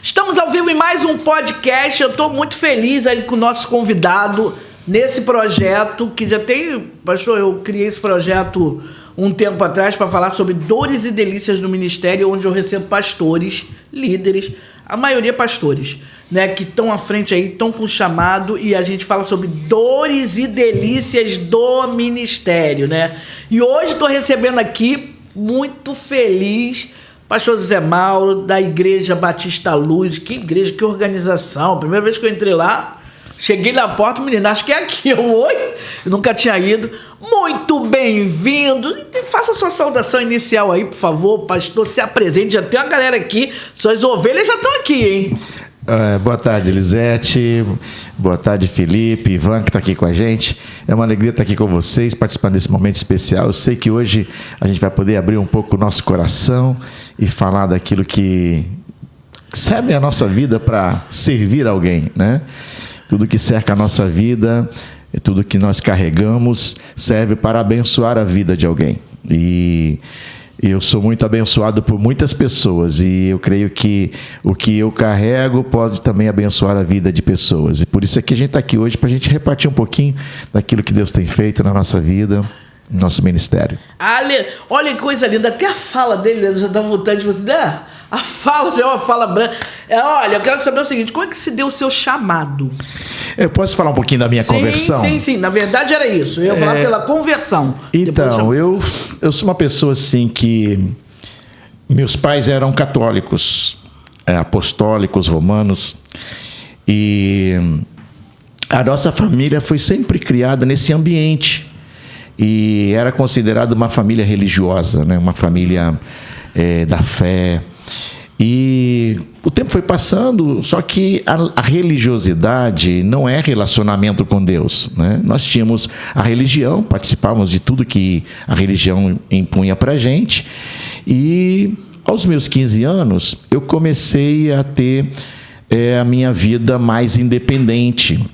Estamos ao vivo em mais um podcast. Eu estou muito feliz aí com o nosso convidado nesse projeto, que já tem... Pastor, eu criei esse projeto um tempo atrás para falar sobre dores e delícias do ministério, onde eu recebo pastores, líderes, a maioria pastores, né, que estão à frente aí, estão com chamado, e a gente fala sobre dores e delícias do ministério, né? E hoje estou recebendo aqui, muito feliz, pastor Zé Mauro, da Igreja Batista Luz. Que igreja, que organização. Primeira vez que eu entrei lá, cheguei na porta, menina, acho que é aqui. Oi, eu nunca tinha ido. Muito bem-vindo. Faça a sua saudação inicial aí, por favor, pastor, se apresente. Já tem uma galera aqui, suas ovelhas já estão aqui, hein? Boa tarde, Elisete. Boa tarde, Felipe, Ivan, que está aqui com a gente. É uma alegria estar aqui com vocês, participando desse momento especial. Eu sei que hoje a gente vai poder abrir um pouco o nosso coração e falar daquilo que serve a nossa vida para servir alguém, né? Tudo que cerca a nossa vida, tudo que nós carregamos, serve para abençoar a vida de alguém. E eu sou muito abençoado por muitas pessoas, e eu creio que o que eu carrego pode também abençoar a vida de pessoas. E por isso é que a gente está aqui hoje, para a gente repartir um pouquinho daquilo que Deus tem feito na nossa vida, no nosso ministério. Olha que coisa linda, até a fala dele já dá vontade de você, né? A fala já é uma fala branca. Olha, eu quero saber o seguinte, como é que se deu o seu chamado? Eu posso falar um pouquinho da minha conversão? Sim, na verdade era isso, eu ia falar pela conversão. Então, eu sou uma pessoa assim que... Meus pais eram católicos, apostólicos, romanos, e a nossa família foi sempre criada nesse ambiente, e era considerada uma família religiosa, né? Uma família da fé. E o tempo foi passando, só que a religiosidade não é relacionamento com Deus, né? Nós tínhamos a religião, participávamos de tudo que a religião impunha para a gente, e aos meus 15 anos eu comecei a ter a minha vida mais independente.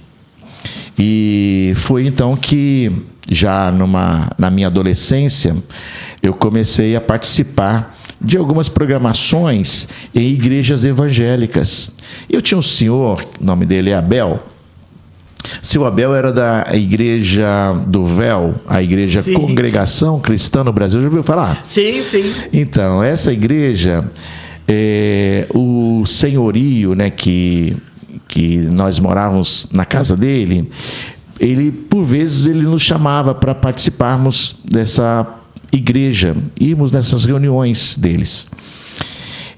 E foi então que, já na minha adolescência, eu comecei a participar de algumas programações em igrejas evangélicas. Eu tinha um senhor, o nome dele é Abel. Seu Abel era da Igreja do Véu, a Igreja Congregação Cristã no Brasil. Já ouviu falar? Sim. Então, essa igreja, o senhorio, né, que nós morávamos na casa dele, ele, por vezes, ele nos chamava para participarmos dessa igreja, irmos nessas reuniões deles.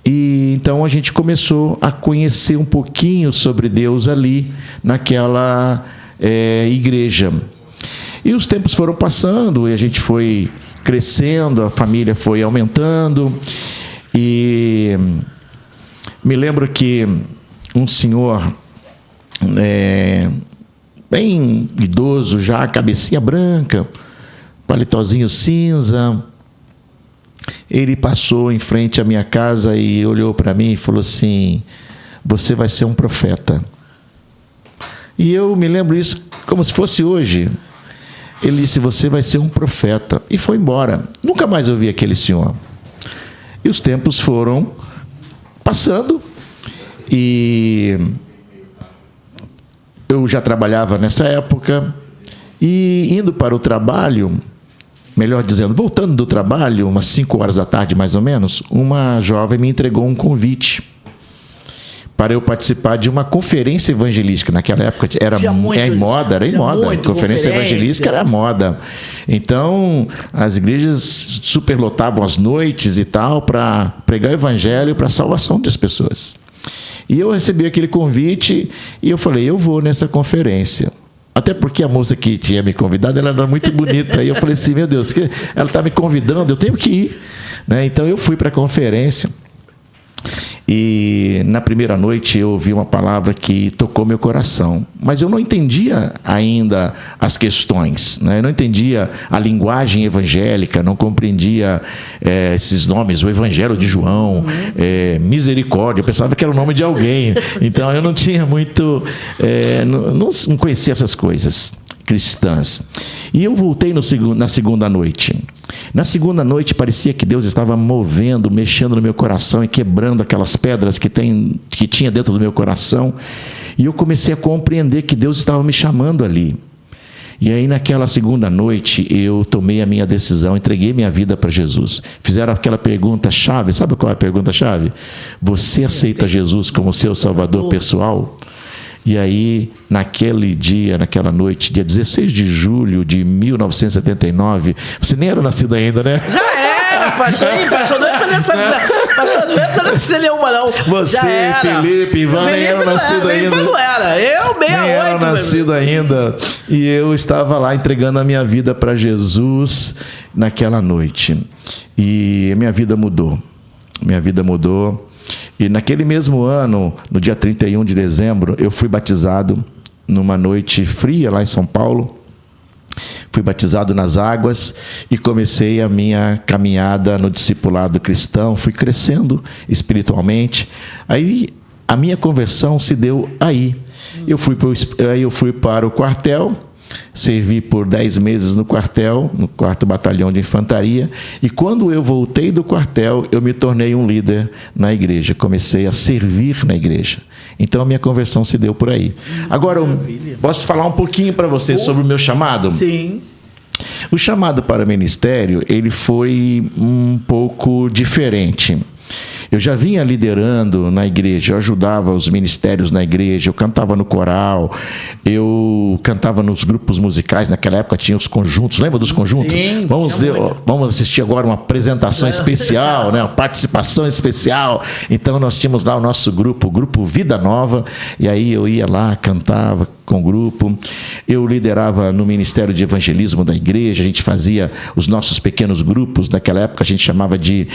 E então a gente começou a conhecer um pouquinho sobre Deus ali naquela igreja. E os tempos foram passando e a gente foi crescendo, a família foi aumentando, e me lembro que um senhor bem idoso já, cabecinha branca, palitozinho cinza, ele passou em frente à minha casa e olhou para mim e falou assim: você vai ser um profeta. E eu me lembro isso como se fosse hoje. Ele disse: você vai ser um profeta. E foi embora. Nunca mais ouvi aquele senhor. E os tempos foram passando, e eu já trabalhava nessa época, e indo para o trabalho, melhor dizendo, voltando do trabalho, umas 5 horas da tarde mais ou menos, uma jovem me entregou um convite para eu participar de uma conferência evangelística. Naquela época era em moda. Conferência evangelística era moda. Então, as igrejas superlotavam as noites e tal para pregar o evangelho para a salvação das pessoas. E eu recebi aquele convite e eu falei: eu vou nessa conferência. Até porque a moça que tinha me convidado, ela era muito bonita. E eu falei assim: meu Deus, ela está me convidando, eu tenho que ir, né? Então eu fui para a conferência. E na primeira noite eu ouvi uma palavra que tocou meu coração, mas eu não entendia ainda as questões, né? Eu não entendia a linguagem evangélica, não compreendia esses nomes, o Evangelho de João, Misericórdia, eu pensava que era o nome de alguém, então eu não tinha muito, não conhecia essas coisas. cristãs. E eu voltei na segunda noite. Na segunda noite parecia que Deus estava movendo, mexendo no meu coração e quebrando aquelas pedras que tinha dentro do meu coração. E eu comecei a compreender que Deus estava me chamando ali. E aí naquela segunda noite eu tomei a minha decisão, entreguei minha vida para Jesus. Fizeram aquela pergunta-chave, sabe qual é a pergunta-chave? Você aceita Jesus como seu Salvador pessoal? E aí, naquele dia, naquela noite, dia 16 de julho de 1979, você nem era nascido ainda, né? Já era, pastor. Pastor, não entra nessa celeuma, não. Você, Felipe, Ivan, nem era nascido ainda. Não era. Eu, 68. Nem era nascido ainda. E eu estava lá entregando a minha vida para Jesus naquela noite. E minha vida mudou. Minha vida mudou. E naquele mesmo ano, no dia 31 de dezembro, eu fui batizado numa noite fria lá em São Paulo. Fui batizado nas águas e comecei a minha caminhada no discipulado cristão. Fui crescendo espiritualmente. Aí a minha conversão se deu aí. Eu fui para o quartel. Servi por 10 meses no quartel, no 4º Batalhão de Infantaria, e quando eu voltei do quartel, eu me tornei um líder na igreja, comecei a servir na igreja. Então a minha conversão se deu por aí. Agora, posso falar um pouquinho para vocês sobre o meu chamado? Sim. O chamado para o ministério, ele foi um pouco diferente. Eu já vinha liderando na igreja, eu ajudava os ministérios na igreja, eu cantava no coral, eu cantava nos grupos musicais, naquela época tinha os conjuntos, lembra dos conjuntos? Sim, vamos assistir agora uma apresentação especial, né? Uma participação especial. Então nós tínhamos lá o nosso grupo, o Grupo Vida Nova, e aí eu ia lá, cantava com o grupo, eu liderava no Ministério de Evangelismo da igreja, a gente fazia os nossos pequenos grupos, naquela época a gente chamava de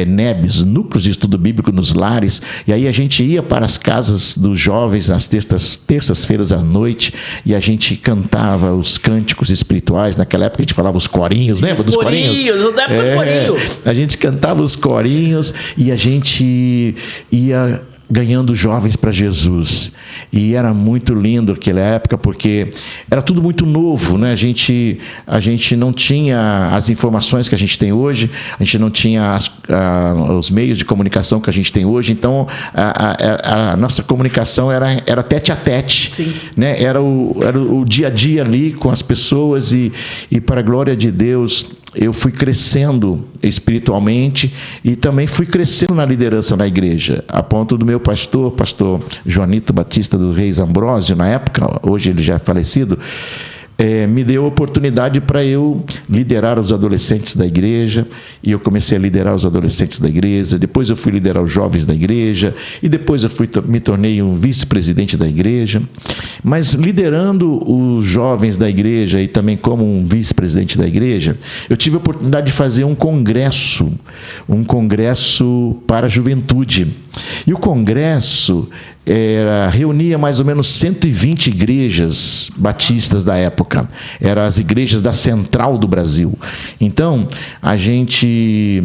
NEBs, Núcleos de Estudo Bíblico nos Lares, e aí a gente ia para as casas dos jovens nas terças-feiras à noite, e a gente cantava os cânticos espirituais, naquela época a gente falava os corinhos, lembra dos corinhos? Corinho. A gente cantava os corinhos e a gente ia ganhando jovens para Jesus. E era muito lindo aquela época, porque era tudo muito novo, né? A gente não tinha as informações que a gente tem hoje, a gente não tinha os meios de comunicação que a gente tem hoje, então a nossa comunicação era tete a tete. Sim. Né? Era o dia a dia ali com as pessoas e para a glória de Deus, eu fui crescendo espiritualmente e também fui crescendo na liderança na igreja, a ponto do meu pastor Joanito Batista do Reis Ambrósio, na época, hoje ele já é falecido, me deu a oportunidade para eu liderar os adolescentes da igreja, e eu comecei a liderar os adolescentes da igreja, depois eu fui liderar os jovens da igreja, e depois eu me tornei um vice-presidente da igreja. Mas liderando os jovens da igreja e também como um vice-presidente da igreja, eu tive a oportunidade de fazer um congresso para a juventude. E o congresso reunia mais ou menos 120 igrejas batistas da época. Eram as igrejas da Central do Brasil. Então, a gente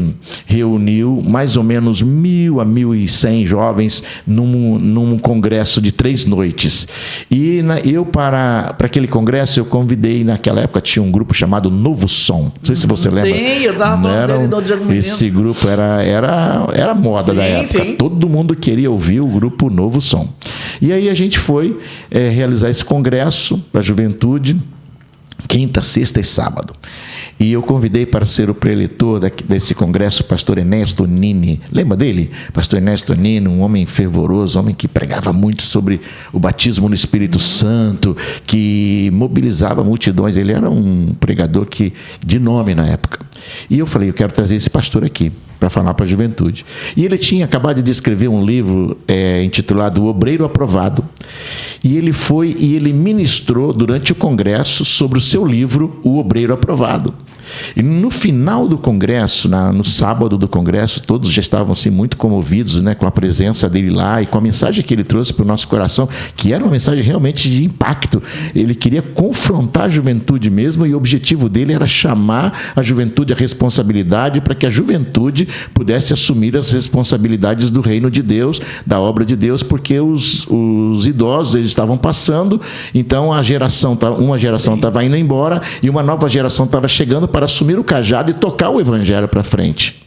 reuniu mais ou menos 1.000 a 1.100 jovens num congresso de 3 noites. E para aquele congresso, eu convidei, naquela época tinha um grupo chamado Novo Som. Não sei se você lembra. Sim, eu estava falando dele no dia do momento. Esse grupo era moda da época. Sim. Todo mundo queria ouvir o grupo Novo Som. E aí a gente foi realizar esse congresso para a juventude, quinta, sexta e sábado. E eu convidei para ser o preletor desse congresso o pastor Ernesto Nini. Lembra dele? Pastor Ernesto Nini, um homem fervoroso, um homem que pregava muito sobre o batismo no Espírito Santo, que mobilizava multidões. Ele era um pregador de nome na época. E eu falei, eu quero trazer esse pastor aqui para falar para a juventude. E ele tinha acabado de escrever um livro intitulado O Obreiro Aprovado. E ele foi e ele ministrou durante o congresso sobre o seu livro, O Obreiro Aprovado. E no final do congresso, no sábado do congresso, todos já estavam assim, muito comovidos, né, com a presença dele lá e com a mensagem que ele trouxe para o nosso coração, que era uma mensagem realmente de impacto. Ele queria confrontar a juventude mesmo, e o objetivo dele era chamar a juventude à responsabilidade, para que a juventude pudesse assumir as responsabilidades do reino de Deus, da obra de Deus, porque os idosos eles estavam passando, então uma geração estava indo embora e uma nova geração estava chegando para assumir o cajado e tocar o evangelho para frente.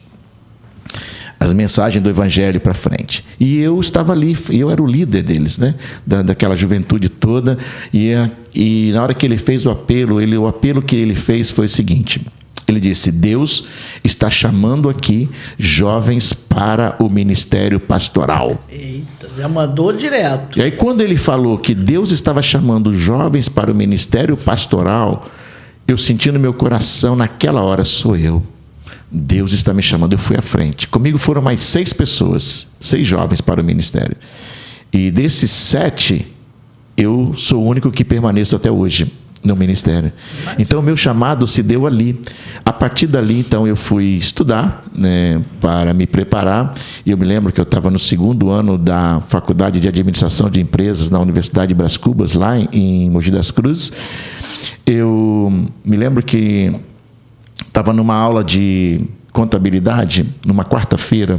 As mensagens do evangelho para frente. E eu estava ali, eu era o líder deles, né? Daquela juventude toda. E na hora que ele fez o apelo que ele fez foi o seguinte: ele disse: Deus está chamando aqui jovens para o ministério pastoral. Eita, já mandou direto. E aí, quando ele falou que Deus estava chamando jovens para o ministério pastoral, eu senti no meu coração, naquela hora, sou eu. Deus está me chamando. Eu fui à frente. Comigo foram mais 6 pessoas, 6 jovens para o ministério. E desses 7, eu sou o único que permaneço até hoje no ministério. Então, o meu chamado se deu ali. A partir dali, então, eu fui estudar, né, para me preparar. E eu me lembro que eu estava no 2º ano da Faculdade de Administração de Empresas na Universidade de Brás Cubas, lá em Mogi das Cruzes. Eu me lembro que estava numa aula de contabilidade, numa quarta-feira,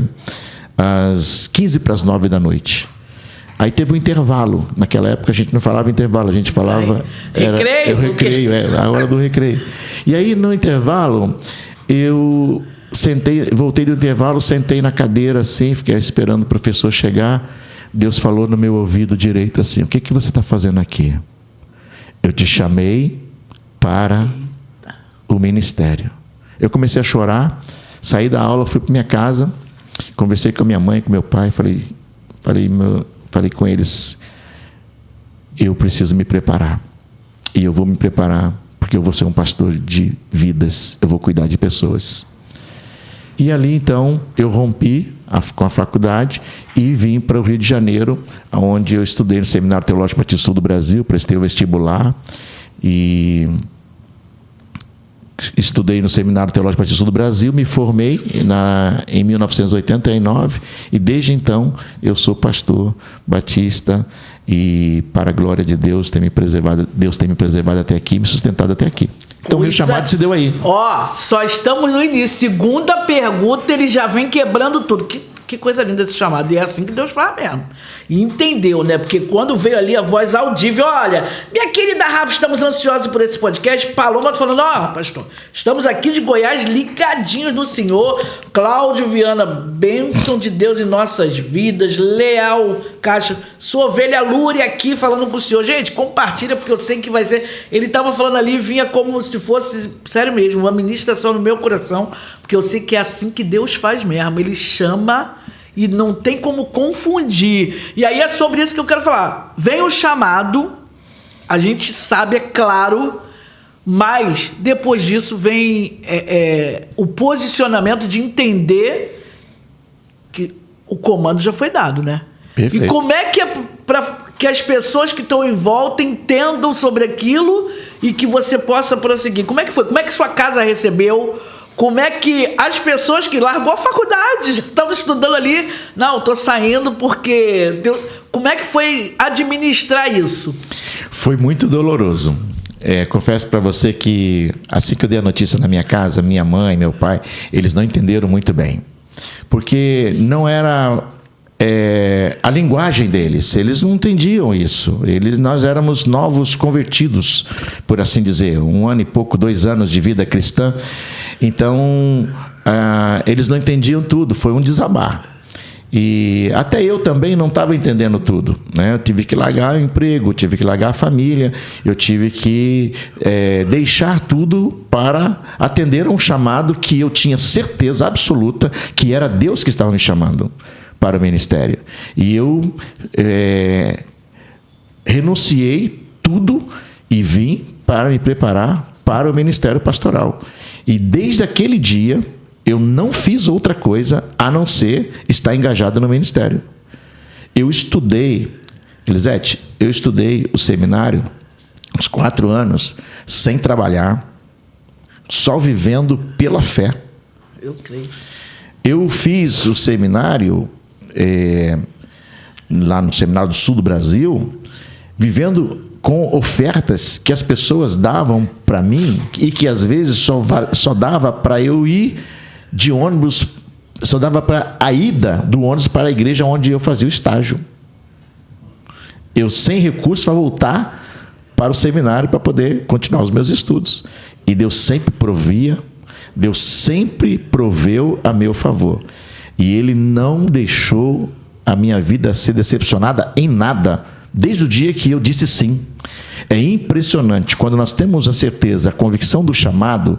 às 8:45 da noite. Aí teve um intervalo. Naquela época a gente não falava intervalo, a gente falava... Recreio? Era o recreio, a hora do recreio. E aí, no intervalo, eu voltei do intervalo, sentei na cadeira assim, fiquei esperando o professor chegar. Deus falou no meu ouvido direito assim: o que você está fazendo aqui? Eu te chamei para o ministério. Eu comecei a chorar, saí da aula, fui para minha casa, conversei com a minha mãe, com meu pai, falei com eles: eu preciso me preparar. E eu vou me preparar porque eu vou ser um pastor de vidas, eu vou cuidar de pessoas. E ali, então, eu rompi com a faculdade e vim para o Rio de Janeiro, onde eu estudei no Seminário Teológico Batista Sul do Brasil, prestei o vestibular e estudei no Seminário Teológico Batista Sul do Brasil, me formei em 1989 e desde então eu sou pastor batista e, para a glória de Deus, Deus tem me preservado até aqui, me sustentado até aqui. Então, meu chamado se deu aí. Só estamos no início. Segunda pergunta, ele já vem quebrando tudo. Que coisa linda esse chamado. E é assim que Deus fala mesmo. E entendeu, né? Porque quando veio ali a voz audível: olha, minha querida Rafa, estamos ansiosos por esse podcast. Paloma falando: pastor, estamos aqui de Goiás ligadinhos no Senhor. Cláudio Viana, bênção de Deus em nossas vidas. Leal Caixa, sua ovelha Lúria aqui falando com o Senhor. Gente, compartilha, porque eu sei que vai ser... Ele estava falando ali, vinha como se fosse, sério mesmo, uma ministração no meu coração, porque eu sei que é assim que Deus faz mesmo. Ele chama e não tem como confundir. E aí é sobre isso que eu quero falar. Vem o chamado, a gente sabe, é claro, mas depois disso vem o posicionamento de entender que o comando já foi dado, né? Perfeito. E como é que para que as pessoas que estão em volta entendam sobre aquilo e que você possa prosseguir? Como é que foi? Como é que sua casa recebeu? Como é que as pessoas que largou a faculdade, já estavam estudando ali, não, estou saindo porque... Como é que foi administrar isso? Foi muito doloroso. Confesso para você que assim que eu dei a notícia na minha casa, minha mãe, meu pai, eles não entenderam muito bem. Porque não era a linguagem deles, eles não entendiam isso. Nós éramos novos convertidos, por assim dizer, 1 ano e pouco, 2 anos de vida cristã. Então, eles não entendiam tudo, foi um desabar. E até eu também não estava entendendo tudo, né? Eu tive que largar o emprego, tive que largar a família, eu tive que deixar tudo para atender a um chamado que eu tinha certeza absoluta que era Deus que estava me chamando para o ministério. E eu renunciei tudo e vim para me preparar para o ministério pastoral. E desde aquele dia, eu não fiz outra coisa a não ser estar engajado no ministério. Eu estudei, Elisete, o seminário uns 4 anos, sem trabalhar, só vivendo pela fé. Eu creio. Eu fiz o seminário lá no Seminário do Sul do Brasil, vivendo com ofertas que as pessoas davam para mim e que às vezes só dava para eu ir de ônibus, só dava para a ida do ônibus para a igreja onde eu fazia o estágio. Eu sem recursos para voltar para o seminário para poder continuar os meus estudos. E Deus sempre provia, Deus sempre proveu a meu favor. E Ele não deixou a minha vida ser decepcionada em nada, desde o dia que eu disse sim. É impressionante, quando nós temos a certeza, a convicção do chamado,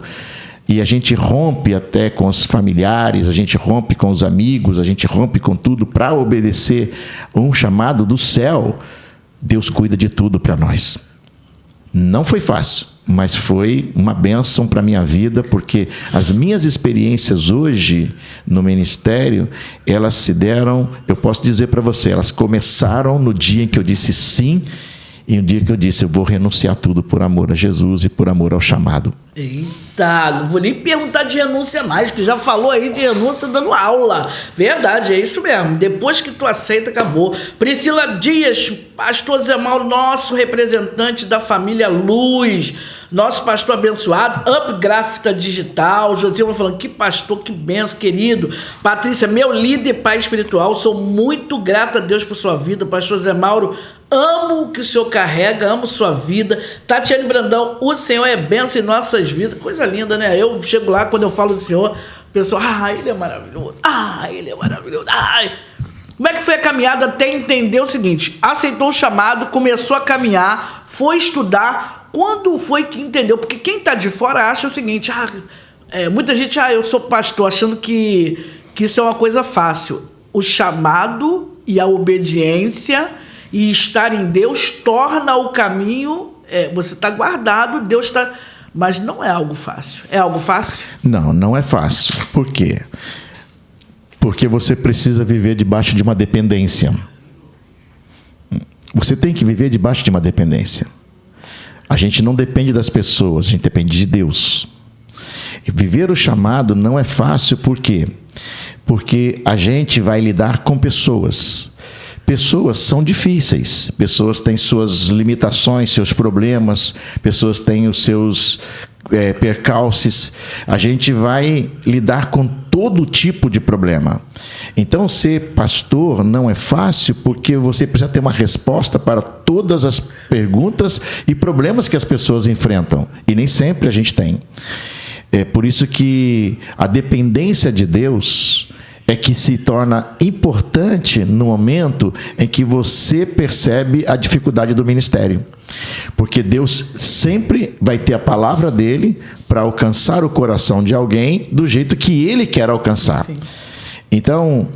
e a gente rompe até com os familiares, a gente rompe com os amigos, a gente rompe com tudo para obedecer um chamado do céu, Deus cuida de tudo para nós. Não foi fácil, mas foi uma bênção para a minha vida, porque as minhas experiências hoje no ministério, elas se deram, eu posso dizer para você, elas começaram no dia em que eu disse sim, e no dia que eu disse, eu vou renunciar tudo por amor a Jesus e por amor ao chamado. Eita, não vou nem perguntar de renúncia mais, que já falou aí de renúncia dando aula. Verdade, é isso mesmo. Depois que tu aceita, acabou. Priscila Dias, pastor Zé Mauro, nosso representante da família Luz, nosso pastor abençoado, Up Gráfica Digital. Josilma falando, que pastor, que benção, querido. Patrícia, meu líder e pai espiritual, sou muito grata a Deus por sua vida. Pastor Zé Mauro, amo o que o Senhor carrega, amo sua vida. Tatiane Brandão, o Senhor é bênção em nossas vidas. Coisa linda, né? Eu chego lá, quando eu falo do Senhor, o pessoal, Ele é maravilhoso. Ele é maravilhoso. Como é que foi a caminhada até entender o seguinte? Aceitou o chamado, começou a caminhar, foi estudar. Quando foi que entendeu? Porque quem está de fora acha o seguinte, muita gente, eu sou pastor, achando que isso é uma coisa fácil. O chamado e a obediência e estar em Deus torna o caminho, você está guardado, Deus está... Mas não é algo fácil. É algo fácil? Não, não é fácil. Por quê? Porque você precisa viver debaixo de uma dependência. Você tem que viver debaixo de uma dependência. A gente não depende das pessoas, a gente depende de Deus. E viver o chamado não é fácil, por quê? Porque a gente vai lidar com pessoas. Pessoas são difíceis, pessoas têm suas limitações, seus problemas, pessoas têm os seus percalços. A gente vai lidar com todo tipo de problema. Então, ser pastor não é fácil, porque você precisa ter uma resposta para todas as perguntas e problemas que as pessoas enfrentam. E nem sempre a gente tem. É por isso que a dependência de Deus é que se torna importante no momento em que você percebe a dificuldade do ministério. Porque Deus sempre vai ter a palavra dele para alcançar o coração de alguém do jeito que ele quer alcançar. Sim. Então,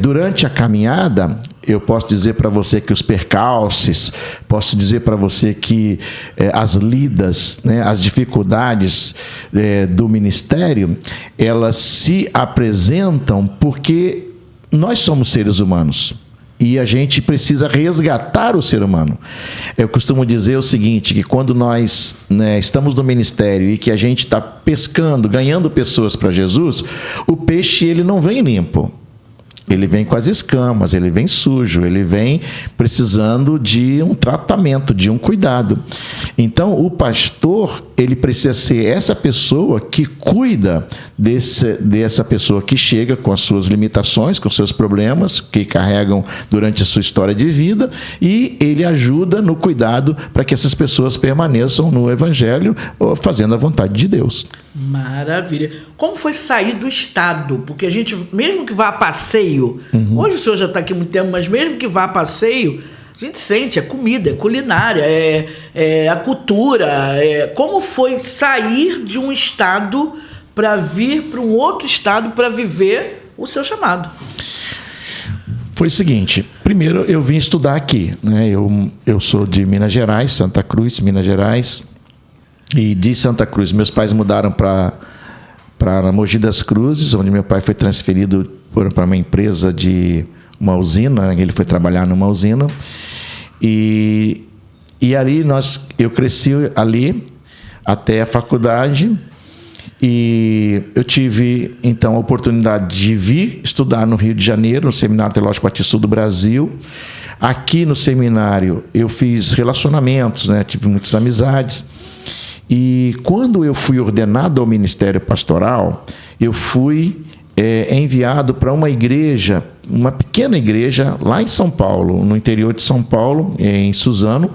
durante a caminhada, eu posso dizer para você que os percalços, posso dizer para você que as lidas, né, as dificuldades do ministério, elas se apresentam porque nós somos seres humanos e a gente precisa resgatar o ser humano. Eu costumo dizer o seguinte, que quando nós estamos no ministério e que a gente está pescando, ganhando pessoas para Jesus, o peixe ele não vem limpo. Ele vem com as escamas, ele vem sujo, ele vem precisando de um tratamento, de um cuidado. Então, o pastor, ele precisa ser essa pessoa que cuida dessa pessoa que chega com as suas limitações, com os seus problemas, que carregam durante a sua história de vida, e ele ajuda no cuidado para que essas pessoas permaneçam no Evangelho, fazendo a vontade de Deus. Maravilha. Como foi sair do estado? Porque a gente, mesmo que vá a passeio, hoje o senhor já está aqui há muito tempo, mas mesmo que vá a passeio, a gente sente, é comida, é culinária, é a cultura. Como foi sair de um estado para vir para um outro estado para viver o seu chamado? Foi o seguinte, primeiro eu vim estudar aqui, né? Eu sou de Minas Gerais, Santa Cruz, Minas Gerais. E de Santa Cruz, meus pais mudaram para Mogi das Cruzes, onde meu pai foi transferido para uma empresa de uma usina, ele foi trabalhar numa usina. E ali eu cresci ali até a faculdade, E eu tive, então, a oportunidade de vir estudar no Rio de Janeiro, no Seminário Teológico Batista do Brasil. Aqui no seminário eu fiz relacionamentos, né? Tive muitas amizades. E quando eu fui ordenado ao ministério pastoral, eu fui enviado para uma igreja, uma pequena igreja lá em São Paulo, no interior de São Paulo, em Suzano,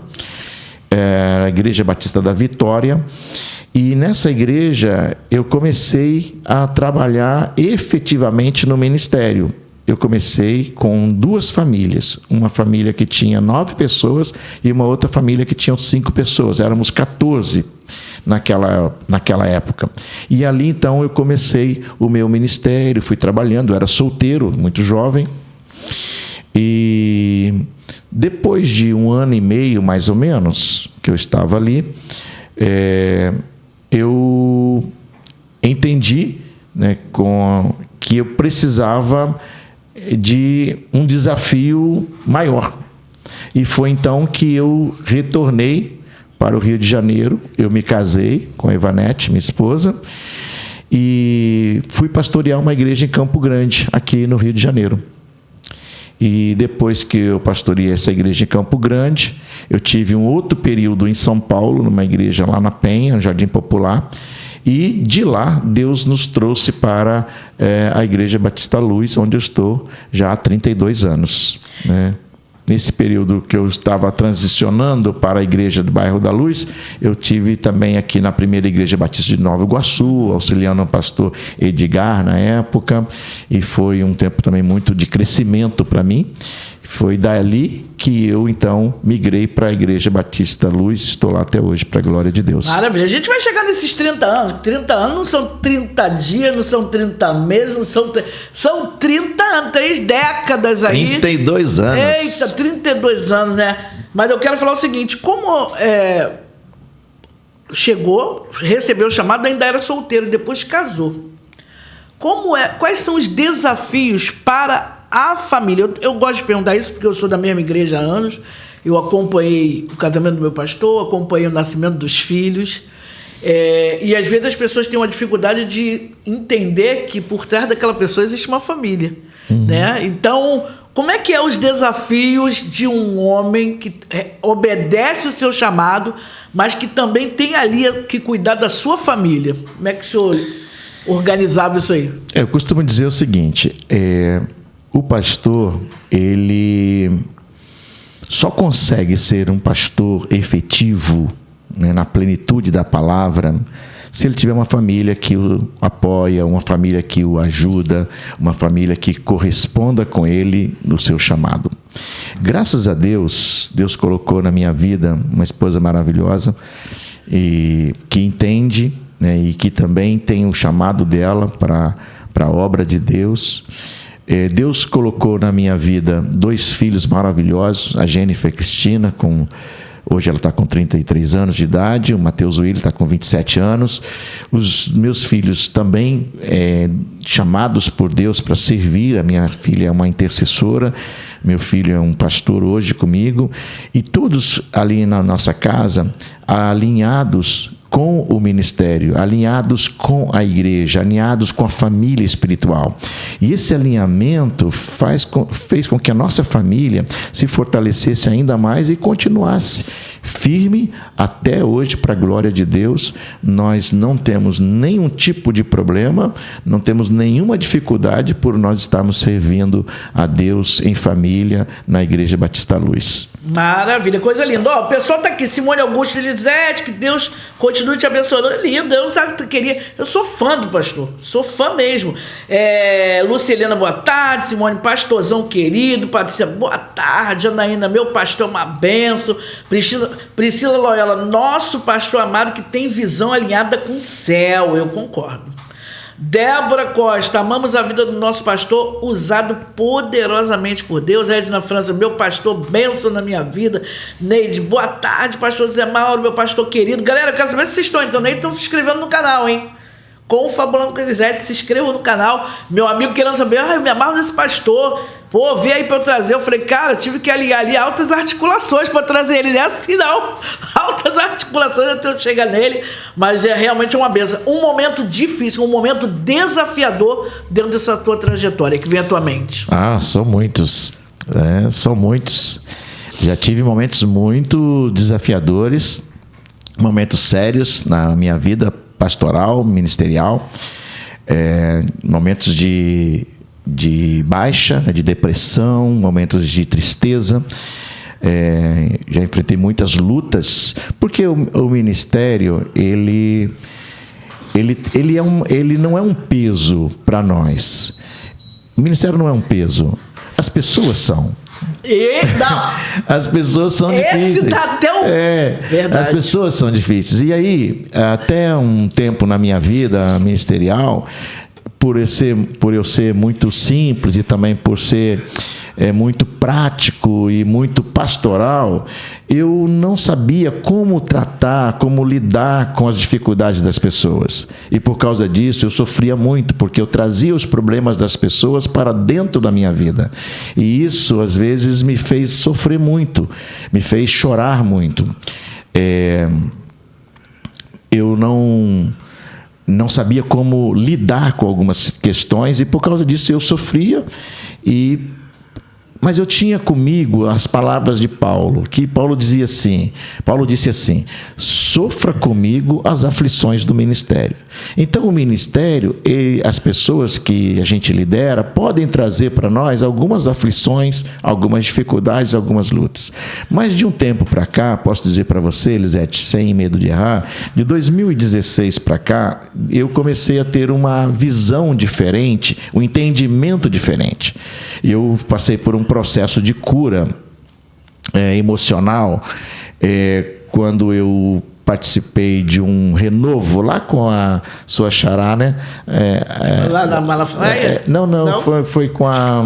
a Igreja Batista da Vitória. E nessa igreja eu comecei a trabalhar efetivamente no ministério. Eu comecei com 2 famílias, uma família que tinha 9 pessoas e uma outra família que tinha 5 pessoas. Éramos 14 naquela época. E ali então eu comecei o meu ministério, fui trabalhando, eu era solteiro, muito jovem. E depois de 1 ano e meio, mais ou menos, que eu estava ali, eu entendi, né, que eu precisava de um desafio maior. E foi então que eu retornei para o Rio de Janeiro. Eu me casei com a Ivanete, minha esposa, e fui pastorear uma igreja em Campo Grande, aqui no Rio de Janeiro. E depois que eu pastoreei essa igreja em Campo Grande, eu tive um outro período em São Paulo, numa igreja lá na Penha, no Jardim Popular. E de lá, Deus nos trouxe para a Igreja Batista Luz, onde eu estou já há 32 anos. Né? Nesse período que eu estava transicionando para a Igreja do Bairro da Luz, eu tive também aqui na primeira Igreja Batista de Nova Iguaçu, auxiliando o pastor Edgar na época, e foi um tempo também muito de crescimento para mim. Foi dali que eu, então, migrei para a Igreja Batista Luz. Estou lá até hoje, para a glória de Deus. Maravilha. A gente vai chegar nesses 30 anos. 30 anos não são 30 dias, não são 30 meses, não são... São 30 anos, 3 décadas aí. 32 anos. Eita, 32 anos, né? Mas eu quero falar o seguinte, como chegou, recebeu o chamado, ainda era solteiro, depois casou. Quais são os desafios para a família? Eu gosto de perguntar isso porque eu sou da mesma igreja há anos. Eu acompanhei o casamento do meu pastor, acompanhei o nascimento dos filhos. E às vezes as pessoas têm uma dificuldade de entender que por trás daquela pessoa existe uma família. Né? Então, como é que é os desafios de um homem que obedece o seu chamado, mas que também tem ali que cuidar da sua família? Como é que o senhor organizava isso aí? Eu costumo dizer o seguinte, o pastor, ele só consegue ser um pastor efetivo, né, na plenitude da palavra, se ele tiver uma família que o apoia, uma família que o ajuda, uma família que corresponda com ele no seu chamado. Graças a Deus, Deus colocou na minha vida uma esposa maravilhosa e que entende, né, e que também tem o chamado dela para a obra de Deus. Deus colocou na minha vida 2 filhos maravilhosos, a Jennifer e a Cristina, hoje ela está com 33 anos de idade, o Matheus Willi está com 27 anos. Os meus filhos também chamados por Deus para servir. A minha filha é uma intercessora, meu filho é um pastor hoje comigo, e todos ali na nossa casa alinhados com o ministério, alinhados com a igreja, alinhados com a família espiritual. E esse alinhamento fez com que a nossa família se fortalecesse ainda mais e continuasse firme até hoje, para a glória de Deus. Nós não temos nenhum tipo de problema, não temos nenhuma dificuldade por nós estarmos servindo a Deus em família na Igreja Batista Luz. Maravilha, coisa linda. Ó, o pessoal tá aqui, Simone Augusto Elisete, que Deus continue te abençoando. Lindo, eu sou fã do pastor, sou fã mesmo. Lucielena, boa tarde. Simone, pastorzão querido. Patrícia, boa tarde. Anaína, meu pastor é uma bênção. Priscila Loyola, nosso pastor amado que tem visão alinhada com o céu. Eu concordo. Débora Costa, amamos a vida do nosso pastor, usado poderosamente por Deus. Edna França, meu pastor, bênção na minha vida. Neide, boa tarde, pastor Zé Mauro, meu pastor querido. Galera, eu quero saber se vocês estão entrando aí, estão se inscrevendo no canal, hein? Confabulando com Elisete, se inscrevam no canal. Meu amigo querendo saber, eu me amarro nesse pastor. Pô, vi aí pra eu trazer. Eu falei, cara, eu tive que aliar ali altas articulações pra trazer ele. Não é assim, não. Altas articulações até eu chegar nele. Mas é realmente uma benção. Um momento difícil, um momento desafiador dentro dessa tua trajetória que vem à tua mente. São muitos. São muitos. Já tive momentos muito desafiadores, momentos sérios na minha vida pastoral, ministerial, momentos de baixa, de depressão, momentos de tristeza. Já enfrentei muitas lutas, porque o ministério ele não é um peso para nós. O ministério não é um peso, as pessoas são. As pessoas são difíceis. Dá até Verdade. As pessoas são difíceis. E aí, até um tempo na minha vida ministerial, por eu ser muito simples e também por ser muito prático e muito pastoral, eu não sabia como tratar, como lidar com as dificuldades das pessoas. E por causa disso eu sofria muito, porque eu trazia os problemas das pessoas para dentro da minha vida. E isso, às vezes, me fez sofrer muito, me fez chorar muito. Eu não sabia como lidar com algumas questões e por causa disso eu sofria. Mas eu tinha comigo as palavras de Paulo, que Paulo disse assim, sofra comigo as aflições do ministério. Então o ministério, as pessoas que a gente lidera, podem trazer para nós algumas aflições, algumas dificuldades, algumas lutas. Mas de um tempo para cá, posso dizer para você, Elisete, sem medo de errar, de 2016 para cá, eu comecei a ter uma visão diferente, um entendimento diferente. Eu passei por um processo de cura emocional quando eu participei de um renovo lá com a sua xará, né? Lá na Malafaia? Não. Foi com a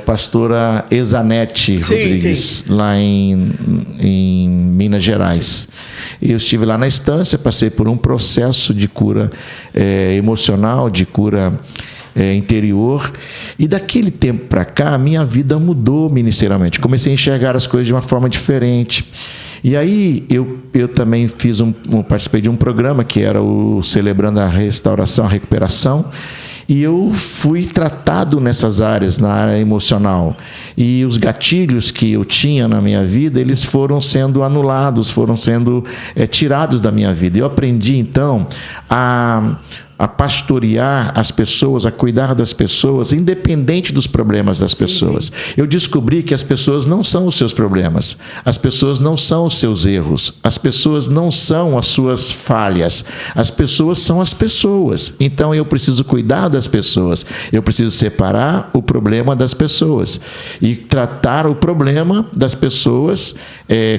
pastora Exanete Rodrigues, lá em Minas Gerais. Eu estive lá na estância, passei por um processo de cura emocional, de cura interior, e daquele tempo para cá a minha vida mudou ministerialmente, comecei a enxergar as coisas de uma forma diferente. E aí eu também participei de um programa que era o Celebrando a Restauração, a Recuperação, e eu fui tratado nessas áreas, na área emocional. E os gatilhos que eu tinha na minha vida, eles foram sendo anulados, foram sendo tirados da minha vida. Eu aprendi, então, a pastorear as pessoas, a cuidar das pessoas, independente dos problemas das pessoas. Sim. Eu descobri que as pessoas não são os seus problemas, as pessoas não são os seus erros, as pessoas não são as suas falhas, as pessoas são as pessoas. Então eu preciso cuidar das pessoas, eu preciso separar o problema das pessoas e tratar o problema das pessoas,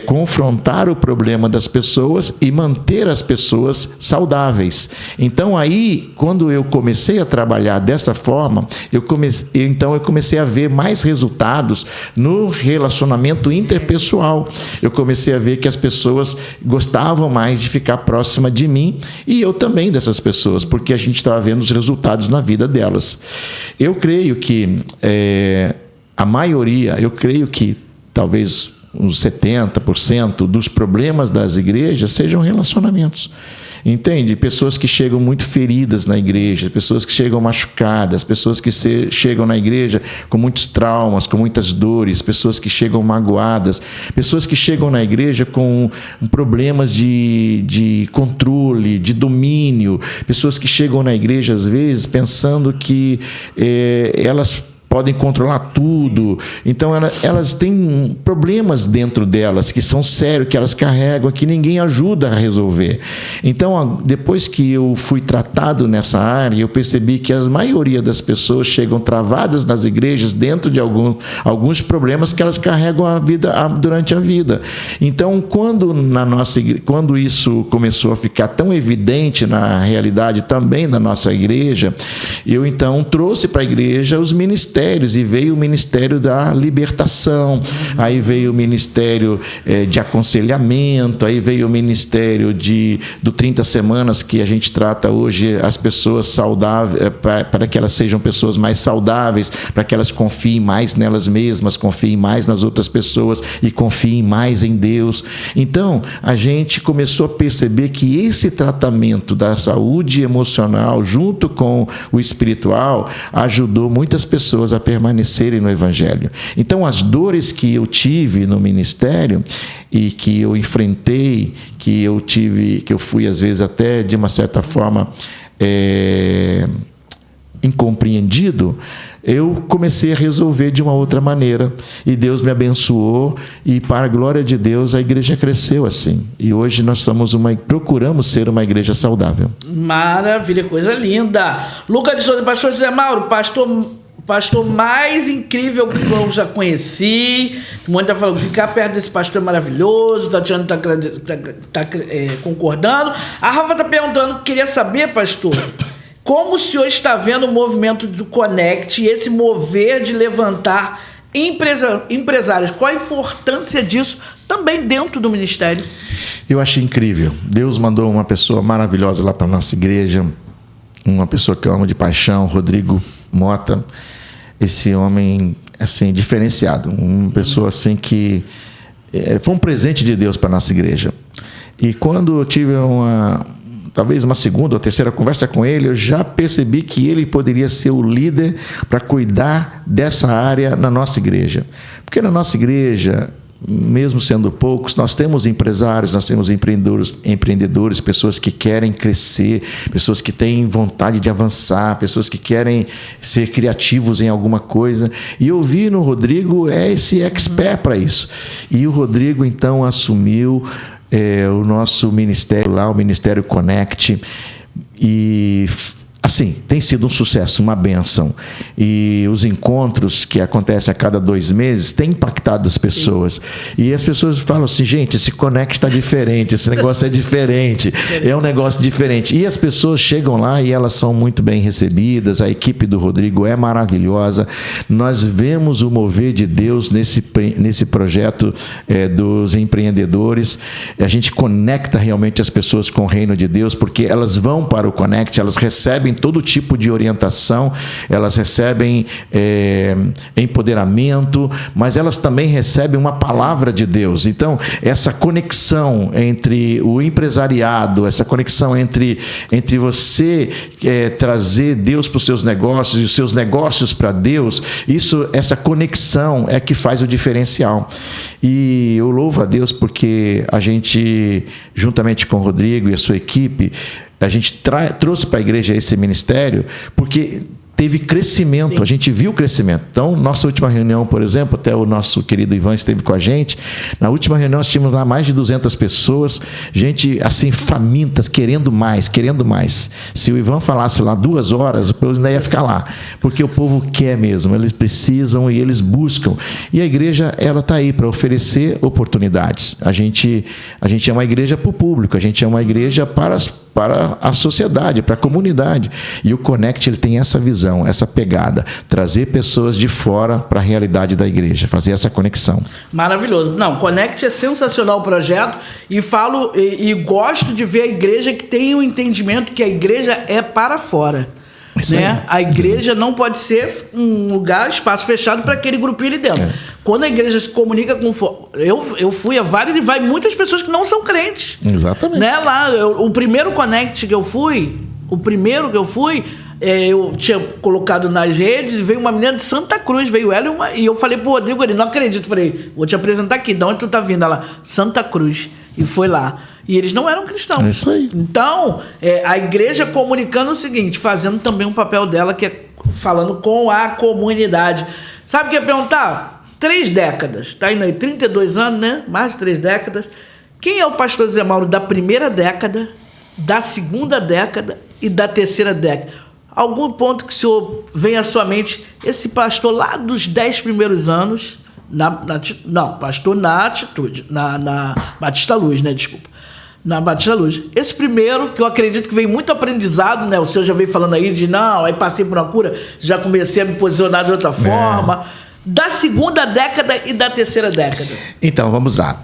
confrontar o problema das pessoas e manter as pessoas saudáveis. Então aí, quando eu comecei a trabalhar dessa forma, eu comecei a ver mais resultados no relacionamento interpessoal. Eu comecei a ver que as pessoas gostavam mais de ficar próxima de mim e eu também dessas pessoas, porque a gente estava vendo os resultados na vida delas. Eu creio que a maioria, talvez uns 70% dos problemas das igrejas sejam relacionamentos. Entende? Pessoas que chegam muito feridas na igreja, pessoas que chegam machucadas, pessoas que chegam na igreja com muitos traumas, com muitas dores, pessoas que chegam magoadas, pessoas que chegam na igreja com problemas de controle, de domínio, pessoas que chegam na igreja às vezes pensando que elas podem controlar tudo. Então elas têm problemas dentro delas que são sérios, que elas carregam, que ninguém ajuda a resolver. Então, depois que eu fui tratado nessa área, eu percebi que a maioria das pessoas chegam travadas nas igrejas dentro de alguns problemas que elas carregam durante a vida. Então, quando isso começou a ficar tão evidente na realidade também da nossa igreja, eu então trouxe para a igreja os ministérios ministérios, e veio o ministério da libertação, aí veio o ministério de aconselhamento, aí veio o ministério do 30 semanas, que a gente trata hoje as pessoas saudáveis, para que elas sejam pessoas mais saudáveis, para que elas confiem mais nelas mesmas, confiem mais nas outras pessoas e confiem mais em Deus. Então, a gente começou a perceber que esse tratamento da saúde emocional, junto com o espiritual, ajudou muitas pessoas a permanecerem no Evangelho. Então, as dores que eu tive no ministério e que eu enfrentei, que eu fui às vezes até de uma certa forma incompreendido, eu comecei a resolver de uma outra maneira, e Deus me abençoou, e para a glória de Deus a igreja cresceu assim, e hoje nós procuramos ser uma igreja saudável. Maravilha, coisa linda. Lucas de Souza, pastor José Mauro, pastor mais incrível que eu já conheci. O mundo está falando, ficar perto desse pastor é maravilhoso. O Tatiana está concordando. A Rafa está perguntando, queria saber, pastor, como o senhor está vendo o movimento do Connect e esse mover de levantar empresários? Qual a importância disso também dentro do ministério? Eu achei incrível. Deus mandou uma pessoa maravilhosa lá para a nossa igreja, uma pessoa que eu amo de paixão, Rodrigo Mota. Esse homem, assim, diferenciado. Uma pessoa, assim, que foi um presente de Deus para a nossa igreja. E quando eu tive talvez uma segunda ou terceira conversa com ele, eu já percebi que ele poderia ser o líder para cuidar dessa área na nossa igreja. Porque na nossa igreja, mesmo sendo poucos, nós temos empresários, nós temos empreendedores, pessoas que querem crescer, pessoas que têm vontade de avançar, pessoas que querem ser criativos em alguma coisa. E eu vi no Rodrigo esse expert para isso. E o Rodrigo, então, assumiu o nosso ministério lá, o Ministério Connect, e assim, tem sido um sucesso, uma bênção. E os encontros que acontecem a cada 2 meses têm impactado as pessoas. Sim. E as pessoas falam assim, gente, esse Connect está diferente, esse negócio é diferente, é um negócio diferente. E as pessoas chegam lá e elas são muito bem recebidas, a equipe do Rodrigo é maravilhosa. Nós vemos o mover de Deus nesse projeto dos empreendedores. A gente conecta realmente as pessoas com o reino de Deus, porque elas vão para o Connect, elas recebem todo tipo de orientação, elas recebem empoderamento, mas elas também recebem uma palavra de Deus. Então, essa conexão entre o empresariado, essa conexão entre você trazer Deus para os seus negócios e os seus negócios para Deus, essa conexão é que faz o diferencial. E eu louvo a Deus porque a gente, juntamente com o Rodrigo e a sua equipe, a gente trouxe para a igreja esse ministério porque teve crescimento. Sim. A gente viu o crescimento. Então, nossa última reunião, por exemplo, até o nosso querido Ivan esteve com a gente. Na última reunião, nós tínhamos lá mais de 200 pessoas, gente assim, famintas, querendo mais, querendo mais. Se o Ivan falasse lá 2 horas, o povo ainda ia ficar lá, porque o povo quer mesmo, eles precisam e eles buscam. E a igreja, ela está aí para oferecer oportunidades. A gente é uma igreja para o público, a gente é uma igreja para a sociedade, para a comunidade. E o Connect, ele tem essa visão, essa pegada, trazer pessoas de fora para a realidade da igreja, fazer essa conexão. Maravilhoso. Não, Connect é sensacional o projeto, e gosto de ver a igreja que tem o entendimento que a igreja é para fora. Né? A igreja não pode ser um lugar, espaço fechado para aquele grupinho ali dentro. Quando a igreja se comunica com... Eu fui a vários e vai muitas pessoas que não são crentes. Exatamente. Né? Lá, o primeiro Connect que eu fui, eu tinha colocado nas redes e veio uma menina de Santa Cruz, veio ela e eu falei pro Rodrigo, ele não acredito, falei, vou te apresentar aqui, de onde tu tá vindo? Ela, Santa Cruz, e foi lá. E eles não eram cristãos. É isso aí. Então, a igreja comunicando o seguinte, fazendo também um papel dela, que é falando com a comunidade. Sabe o que eu ia perguntar? 3 décadas, tá indo aí 32 anos, né? Mais de 3 décadas. Quem é o pastor Zé Mauro da primeira década, da segunda década e da terceira década? Algum ponto que o senhor vem à sua mente, esse pastor lá dos 10 primeiros anos, pastor na Atitude, na Batista Luz, né? Desculpa. Na Batista Luz. Esse primeiro, que eu acredito que vem muito aprendizado, né? O senhor já veio falando aí de, não, aí passei por uma cura, já comecei a me posicionar de outra forma. Da segunda década e da terceira década. Então, vamos lá.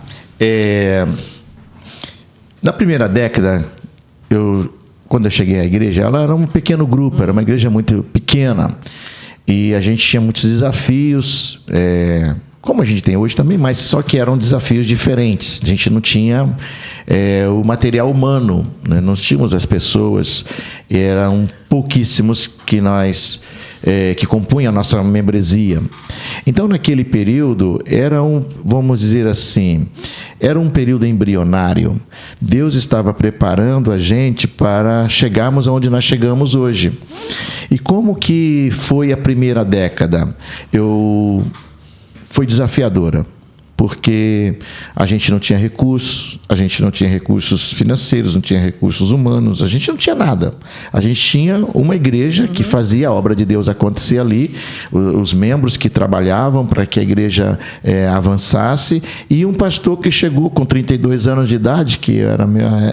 Na primeira década, quando eu cheguei à igreja, ela era um pequeno grupo, era uma igreja muito pequena. E a gente tinha muitos desafios, como a gente tem hoje também, mas só que eram desafios diferentes. A gente não tinha o material humano, né? Nós tínhamos as pessoas, eram pouquíssimos que compunham a nossa membresia. Então, naquele período, vamos dizer assim, era um período embrionário. Deus estava preparando a gente para chegarmos aonde nós chegamos hoje. E como que foi a primeira década? Foi desafiadora, porque a gente não tinha recursos, a gente não tinha recursos financeiros, não tinha recursos humanos, a gente não tinha nada. A gente tinha uma igreja que fazia a obra de Deus acontecer ali, os membros que trabalhavam para que a igreja avançasse, e um pastor que chegou com 32 anos de idade, que era a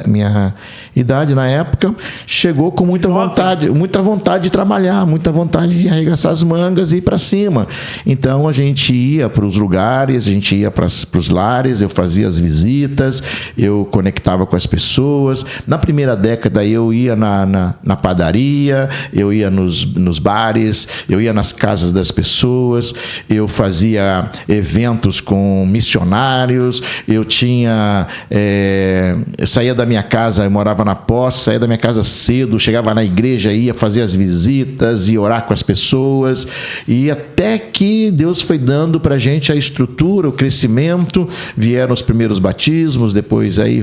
minha idade na época, chegou com muita vontade de trabalhar, muita vontade de arregaçar as mangas e ir para cima. Então a gente ia para os lugares, a gente ia para os lares, eu fazia as visitas, eu conectava com as pessoas. Na primeira década eu ia na padaria, eu ia nos bares, eu ia nas casas das pessoas, eu fazia eventos com missionários, eu saía da minha casa, eu morava na Posse, saía da minha casa cedo, chegava na igreja, ia fazer as visitas, ia orar com as pessoas, e até que Deus foi dando para a gente a estrutura, o crescimento, vieram os primeiros batismos, depois aí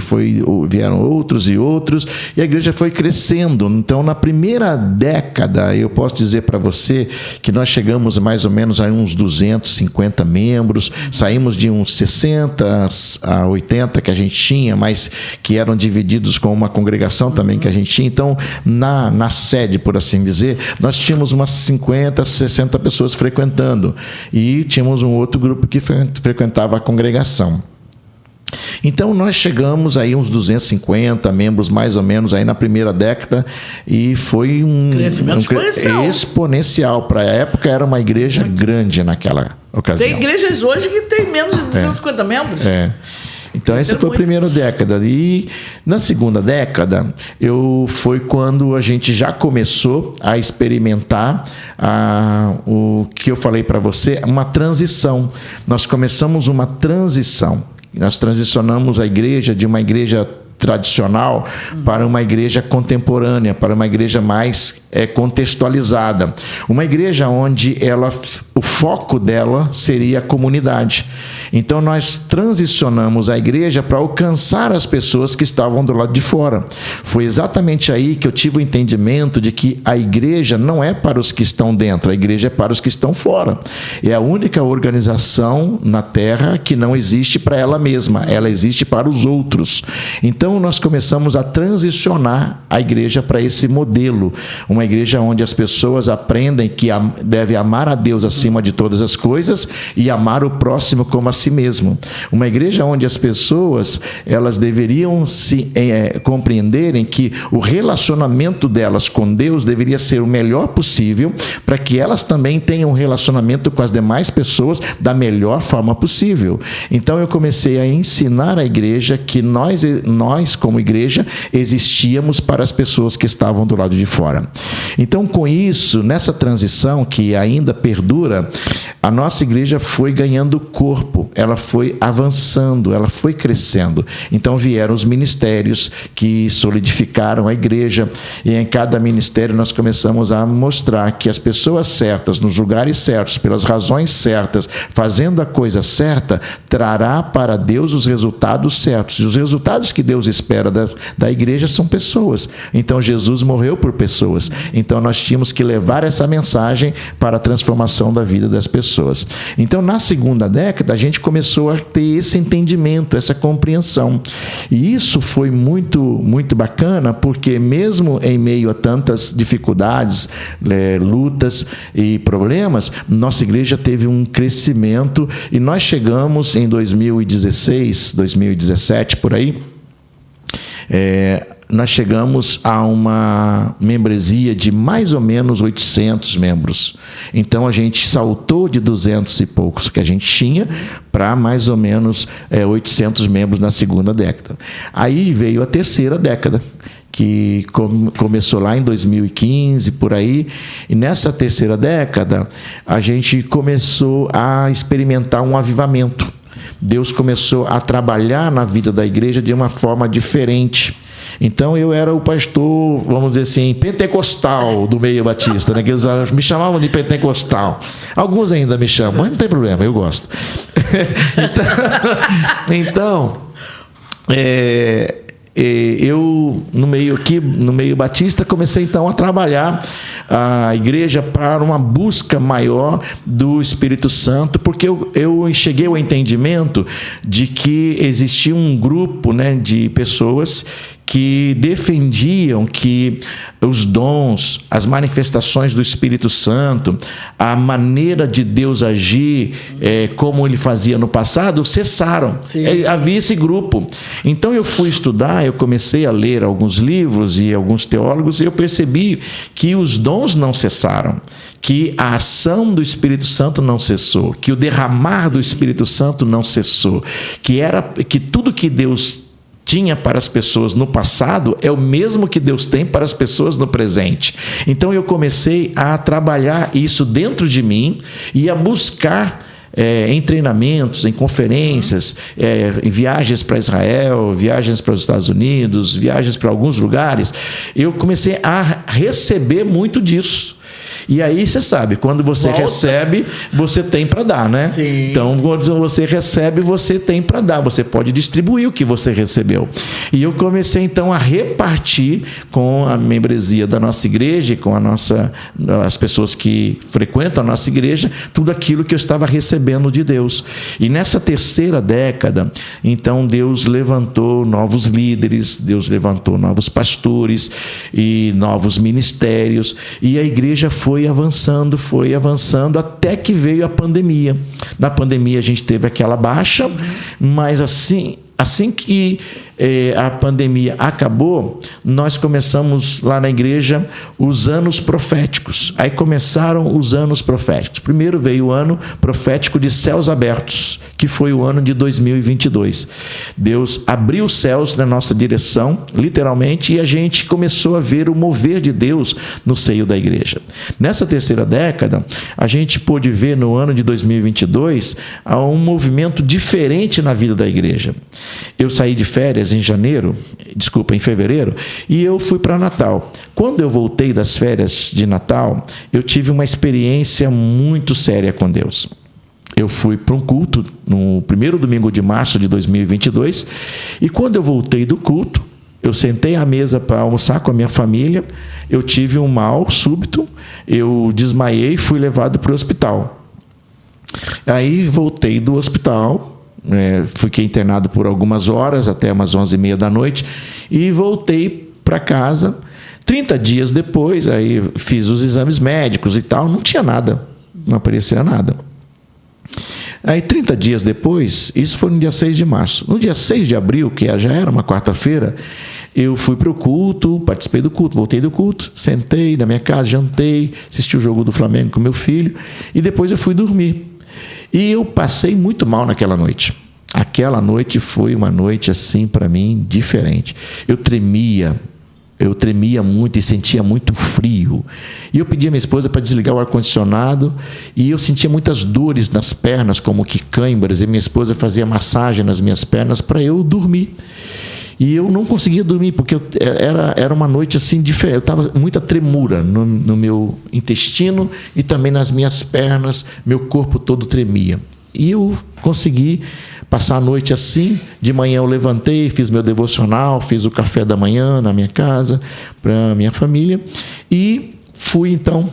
vieram outros e outros, e a igreja foi crescendo. Então, na primeira década, eu posso dizer para você que nós chegamos mais ou menos a uns 250 membros, saímos de uns 60 a 80 que a gente tinha, mas que eram divididos com uma congregação também que a gente tinha. Então, na sede, por assim dizer, nós tínhamos umas 50, 60 pessoas frequentando, e tínhamos um outro grupo que frequentava a congregação. Então, nós chegamos aí uns 250 membros, mais ou menos, aí na primeira década, e foi um crescimento exponencial. Para a época, era uma igreja grande naquela ocasião. Tem igrejas hoje que tem menos de 250 membros. Então, essa foi a primeira década. E na segunda década, foi quando a gente já começou a experimentar o que eu falei para você, uma transição. Nós começamos uma transição. Nós transicionamos a igreja de uma igreja tradicional para uma igreja contemporânea, para uma igreja mais contextualizada. Uma igreja onde o foco dela seria a comunidade. Então, nós transicionamos a igreja para alcançar as pessoas que estavam do lado de fora. Foi exatamente aí que eu tive o entendimento de que a igreja não é para os que estão dentro, a igreja é para os que estão fora. É a única organização na Terra que não existe para ela mesma, ela existe para os outros. Então, nós começamos a transicionar a igreja para esse modelo, uma igreja onde as pessoas aprendem que devem amar a Deus acima de todas as coisas e amar o próximo como a si mesmo. Uma igreja onde as pessoas elas deveriam compreenderem que o relacionamento delas com Deus deveria ser o melhor possível, para que elas também tenham um relacionamento com as demais pessoas da melhor forma possível. Então, eu comecei a ensinar à igreja que nós como igreja, existíamos para as pessoas que estavam do lado de fora. Então, com isso, nessa transição que ainda perdura, a nossa igreja foi ganhando corpo, ela foi avançando, ela foi crescendo. Então, vieram os ministérios que solidificaram a igreja, e em cada ministério nós começamos a mostrar que as pessoas certas, nos lugares certos, pelas razões certas, fazendo a coisa certa, trará para Deus os resultados certos. E os resultados que Deus espera da igreja são pessoas. Então, Jesus morreu por pessoas. Então, nós tínhamos que levar essa mensagem para a transformação da vida das pessoas. Então, na segunda década, a gente começou a ter esse entendimento, essa compreensão. E isso foi muito, muito bacana, porque mesmo em meio a tantas dificuldades, lutas e problemas, nossa igreja teve um crescimento, e nós chegamos em 2016, 2017, por aí, nós chegamos a uma membresia de mais ou menos 800 membros. Então, a gente saltou de 200 e poucos que a gente tinha para mais ou menos 800 membros na segunda década. Aí veio a terceira década, que começou lá em 2015, por aí, e nessa terceira década a gente começou a experimentar um avivamento. Deus começou a trabalhar na vida da igreja de uma forma diferente. Então eu era o pastor, vamos dizer assim, pentecostal do meio batista, né? Que eles me chamavam de pentecostal. Alguns ainda me chamam, mas não tem problema, eu gosto. Eu, no meio batista, comecei então a trabalhar a igreja para uma busca maior do Espírito Santo, porque eu cheguei ao entendimento de que existia um grupo, né, de pessoas que defendiam que os dons, as manifestações do Espírito Santo, a maneira de Deus agir, como ele fazia no passado, cessaram. Havia esse grupo. Então eu fui estudar, eu comecei a ler alguns livros e alguns teólogos, e eu percebi que os dons não cessaram, que a ação do Espírito Santo não cessou, que o derramar do Espírito Santo não cessou, que tudo que Deus tinha para as pessoas no passado é o mesmo que Deus tem para as pessoas no presente. Então eu comecei a trabalhar isso dentro de mim e a buscar em treinamentos, em conferências, em viagens para Israel, viagens para os Estados Unidos, viagens para alguns lugares. Eu comecei a receber muito disso. E aí, você sabe, quando você recebe, você tem para dar, né? Sim. Então, quando você recebe, você tem para dar. Você pode distribuir o que você recebeu. E eu comecei, então, a repartir com a membresia da nossa igreja, com as pessoas que frequentam a nossa igreja, tudo aquilo que eu estava recebendo de Deus. E nessa terceira década, então, Deus levantou novos líderes, Deus levantou novos pastores e novos ministérios, e a igreja foi avançando, até que veio a pandemia. Na pandemia a gente teve aquela baixa, mas assim que a pandemia acabou, nós começamos lá na igreja os anos proféticos. Aí começaram os anos proféticos. Primeiro veio o ano profético de céus abertos, que foi o ano de 2022. Deus abriu os céus na nossa direção, literalmente, e a gente começou a ver o mover de Deus no seio da igreja. Nessa terceira década, a gente pôde ver no ano de 2022 um movimento diferente na vida da igreja. Eu saí de férias em fevereiro, e eu fui para Natal. Quando eu voltei das férias de Natal, eu tive uma experiência muito séria com Deus. Eu fui para um culto no primeiro domingo de março de 2022, e quando eu voltei do culto, eu sentei à mesa para almoçar com a minha família, eu tive um mal súbito, eu desmaiei e fui levado para o hospital. Aí voltei do hospital, fiquei internado por algumas horas, até umas 11h30 da noite, e voltei para casa. 30 dias depois, aí fiz os exames médicos e tal, não tinha nada, não aparecia nada. Aí 30 dias depois, isso foi no dia 6 de março. No dia 6 de abril, que já era uma quarta-feira, eu fui para o culto, participei do culto, voltei do culto, sentei na minha casa, jantei, assisti o jogo do Flamengo com meu filho, e depois eu fui dormir. E eu passei muito mal naquela noite. Aquela noite foi uma noite, assim, para mim, diferente. Eu tremia muito e sentia muito frio. E eu pedi à minha esposa para desligar o ar-condicionado, e eu sentia muitas dores nas pernas, como que câimbras, e minha esposa fazia massagem nas minhas pernas para eu dormir. E eu não conseguia dormir, porque era uma noite assim diferente. Eu estava muita tremura no meu intestino e também nas minhas pernas, meu corpo todo tremia. E eu consegui passar a noite assim. De manhã eu levantei, fiz meu devocional, fiz o café da manhã na minha casa, para a minha família, e fui então.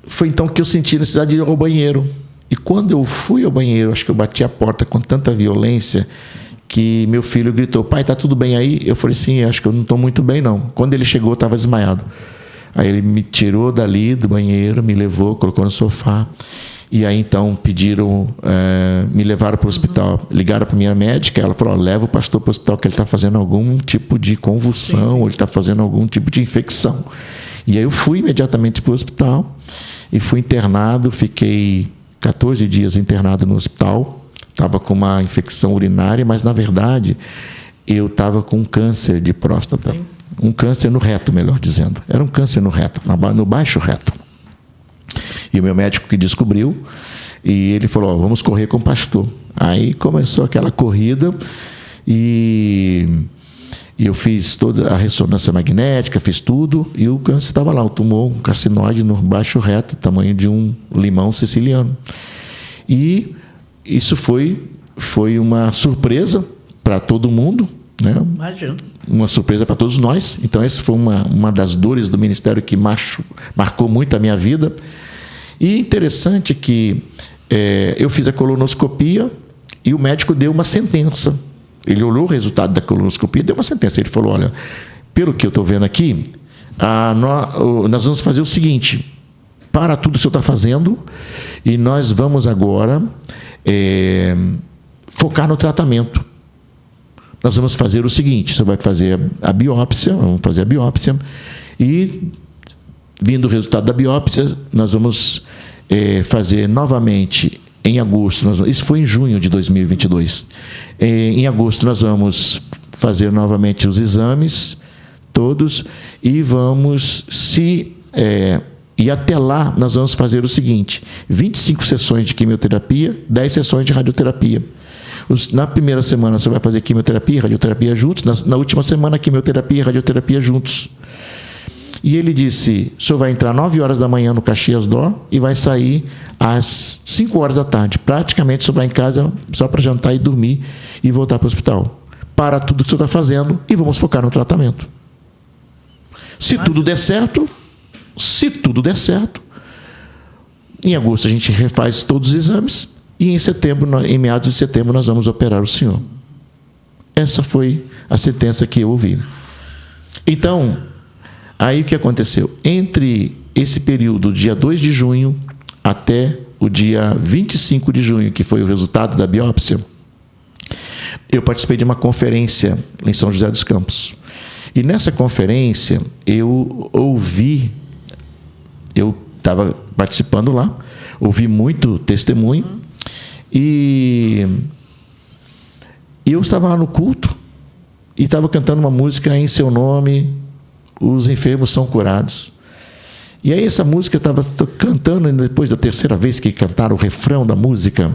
Foi então que eu senti a necessidade de ir ao banheiro. E quando eu fui ao banheiro, acho que eu bati a porta com tanta violência que meu filho gritou: pai, tá tudo bem aí? Eu falei: sim, acho que eu não estou muito bem, não. Quando ele chegou, eu estava desmaiado. Aí ele me tirou dali do banheiro, me levou, colocou no sofá. E aí, então, me levaram para o hospital. Ligaram para a minha médica, ela falou, leva o pastor para o hospital, que ele está fazendo algum tipo de convulsão, ou ele está fazendo algum tipo de infecção. E aí eu fui imediatamente para o hospital, e fui internado, fiquei 14 dias internado no hospital. Estava com uma infecção urinária, mas, na verdade, eu estava com um câncer de próstata. Um câncer no reto, melhor dizendo. Era um câncer no reto, no baixo reto. E o meu médico que descobriu, e ele falou, vamos correr com o pastor. Aí começou aquela corrida, e eu fiz toda a ressonância magnética, fiz tudo, e o câncer estava lá, um tumor, um carcinoide no baixo reto, tamanho de um limão siciliano. E isso foi uma surpresa para todo mundo, né? Imagino. Uma surpresa para todos nós. Então, essa foi uma das dores do ministério que marcou muito a minha vida. E interessante que eu fiz a colonoscopia e o médico deu uma sentença. Ele olhou o resultado da colonoscopia e deu uma sentença. Ele falou, olha, pelo que eu estou vendo aqui, nós vamos fazer o seguinte, para tudo que o senhor está fazendo e nós vamos agora focar no tratamento. Nós vamos fazer o seguinte, você vai fazer a biópsia, e, vindo o resultado da biópsia, nós vamos fazer novamente em agosto. Isso foi em junho de 2022. Em agosto, nós vamos fazer novamente os exames, todos, e e até lá, nós vamos fazer o seguinte, 25 sessões de quimioterapia, 10 sessões de radioterapia. Na primeira semana você vai fazer quimioterapia e radioterapia juntos, na última semana quimioterapia e radioterapia juntos. E ele disse, o senhor vai entrar 9 horas da manhã no Caxias Dó e vai sair às 5 horas da tarde. Praticamente o senhor vai em casa só para jantar e dormir e voltar para o hospital. Para tudo que o senhor está fazendo e vamos focar no tratamento. Se tudo der certo, em agosto a gente refaz todos os exames e em meados de setembro, nós vamos operar o senhor. Essa foi a sentença que eu ouvi. Então, aí o que aconteceu? Entre esse período, dia 2 de junho, até o dia 25 de junho, que foi o resultado da biópsia, eu participei de uma conferência em São José dos Campos. E nessa conferência, eu estava participando lá, ouvi muito testemunho, e eu estava lá no culto e estava cantando uma música em seu nome, os enfermos são curados. E aí essa música eu estava cantando, e depois da terceira vez que cantaram o refrão da música,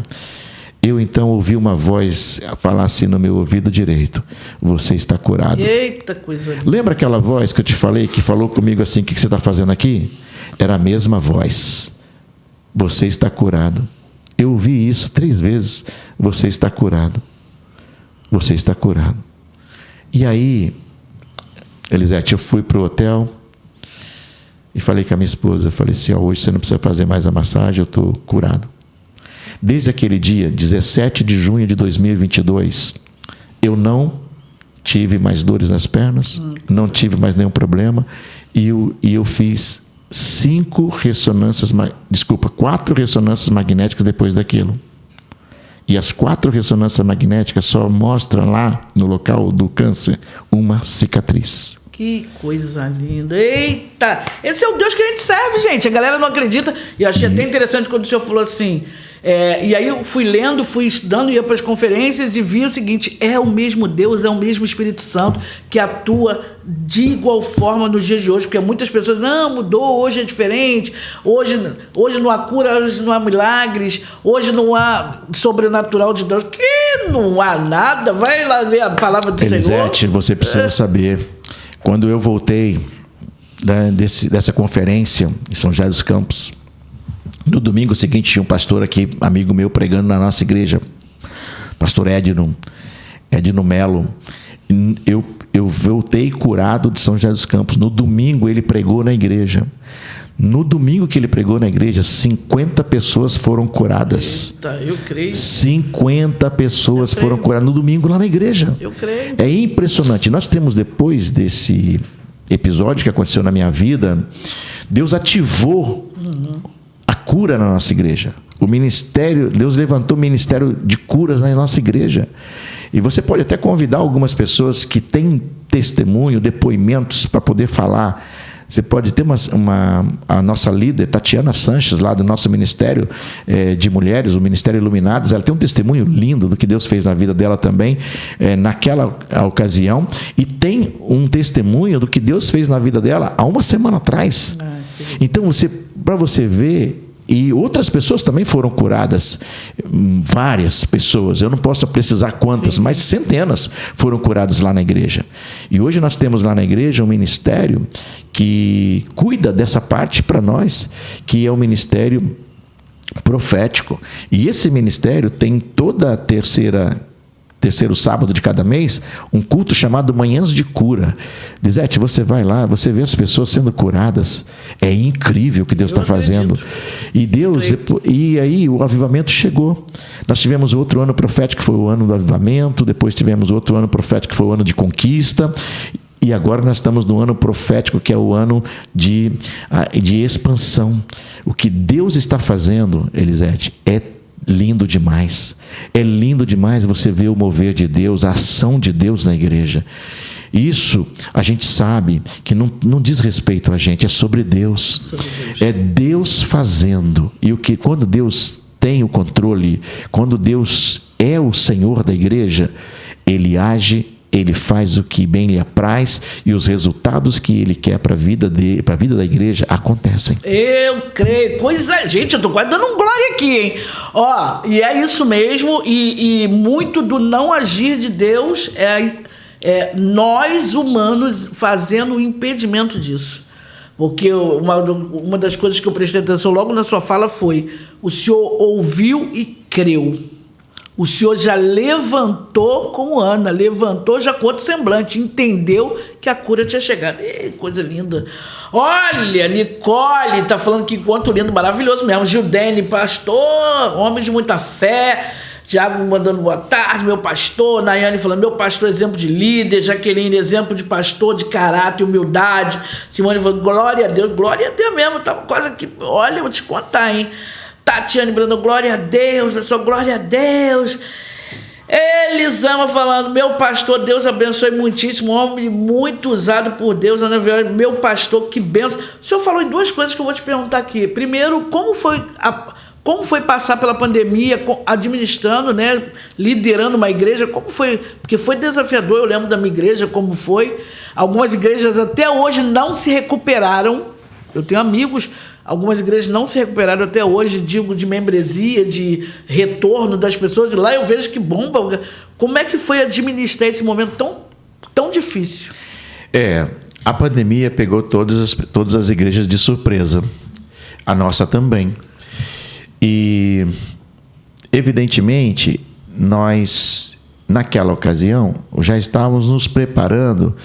eu então ouvi uma voz falar assim no meu ouvido direito, você está curado. Eita, coisa linda. Lembra aquela voz que eu te falei, que falou comigo assim, o que você está fazendo aqui? Era a mesma voz, você está curado. Eu ouvi isso 3 vezes. Você está curado. Você está curado. E aí, Elisete, eu fui para o hotel e falei com a minha esposa, eu falei assim, hoje você não precisa fazer mais a massagem, eu estou curado. Desde aquele dia, 17 de junho de 2022, eu não tive mais dores nas pernas, não tive mais nenhum problema, e eu fiz 4 ressonâncias magnéticas depois daquilo. E as 4 ressonâncias magnéticas só mostram lá, no local do câncer, uma cicatriz. Que coisa linda. Eita! Esse é o Deus que a gente serve, gente. A galera não acredita. E eu achei até interessante quando o senhor falou assim... e aí eu fui lendo, fui estudando, ia para as conferências e vi o seguinte, é o mesmo Deus, é o mesmo Espírito Santo que atua de igual forma nos dias de hoje, porque muitas pessoas, não, mudou, hoje é diferente, hoje não há cura, hoje não há milagres, hoje não há sobrenatural de Deus, que não há nada, vai lá ler a palavra do Senhor. Elisete, você precisa saber, quando eu voltei dessa conferência em São José dos Campos, no domingo seguinte tinha um pastor aqui, amigo meu, pregando na nossa igreja, pastor Edno Melo. Eu voltei curado de São José dos Campos. No domingo ele pregou na igreja. No domingo que ele pregou na igreja, 50 pessoas foram curadas. Eita, eu creio. 50 pessoas foram curadas no domingo lá na igreja. Eu creio. É impressionante. Nós temos, depois desse episódio que aconteceu na minha vida, Deus ativou a cura na nossa igreja. O ministério, Deus levantou o ministério de curas na nossa igreja. E você pode até convidar algumas pessoas que têm testemunho, depoimentos para poder falar. Você pode ter a nossa líder, Tatiana Sanches, lá do nosso Ministério de Mulheres, o Ministério Iluminadas. Ela tem um testemunho lindo do que Deus fez na vida dela também, naquela ocasião. E tem um testemunho do que Deus fez na vida dela há uma semana atrás. Então, para você ver... E outras pessoas também foram curadas, várias pessoas, eu não posso precisar quantas, mas centenas foram curadas lá na igreja. E hoje nós temos lá na igreja um ministério que cuida dessa parte para nós, que é o ministério profético. E esse ministério tem toda a terceiro sábado de cada mês, um culto chamado Manhãs de Cura. Lisete, você vai lá, você vê as pessoas sendo curadas. É incrível o que Deus está fazendo. E aí o avivamento chegou. Nós tivemos outro ano profético, que foi o ano do avivamento. Depois tivemos outro ano profético, que foi o ano de conquista. E agora nós estamos no ano profético, que é o ano de expansão. O que Deus está fazendo, Elisete, é lindo demais. É lindo demais você ver o mover de Deus, a ação de Deus na igreja. Isso a gente sabe que não diz respeito a gente, é sobre Deus. É Deus fazendo. E quando Deus tem o controle, quando Deus é o Senhor da igreja, Ele age, Ele faz o que bem lhe apraz, e os resultados que Ele quer para a vida da igreja acontecem. Eu creio. Gente, eu estou quase dando um glória aqui, hein? E é isso mesmo, e muito do não agir de Deus é nós, humanos, fazendo o impedimento disso. Porque uma das coisas que eu prestei atenção logo na sua fala foi: o Senhor ouviu e creu. O Senhor já levantou como Ana, levantou já com outro semblante, entendeu que a cura tinha chegado. Coisa linda. Olha, Nicole está falando que enquanto lindo, maravilhoso mesmo. Gildene, pastor, homem de muita fé. Tiago mandando boa tarde, meu pastor. Nayane falando, meu pastor, exemplo de líder. Jaqueline, exemplo de pastor, de caráter e humildade. Simone falando, glória a Deus mesmo. Tá quase aqui, olha, eu vou te contar, hein. Tatiane Brando, glória a Deus, pessoal, glória a Deus. Elisama falando, meu pastor, Deus abençoe muitíssimo, homem muito usado por Deus, Ana Viola, meu pastor, que benção. O senhor falou em duas coisas que eu vou te perguntar aqui. Primeiro, como foi passar pela pandemia, administrando, né, liderando uma igreja? Como foi? Porque foi desafiador, eu lembro da minha igreja, como foi. Algumas igrejas até hoje não se recuperaram. Eu tenho amigos, algumas igrejas não se recuperaram até hoje, digo, de membresia, de retorno das pessoas. E lá eu vejo que bomba. Como é que foi administrar esse momento tão difícil? A pandemia pegou todas as igrejas de surpresa. A nossa também. E, evidentemente, nós, naquela ocasião, já estávamos nos preparando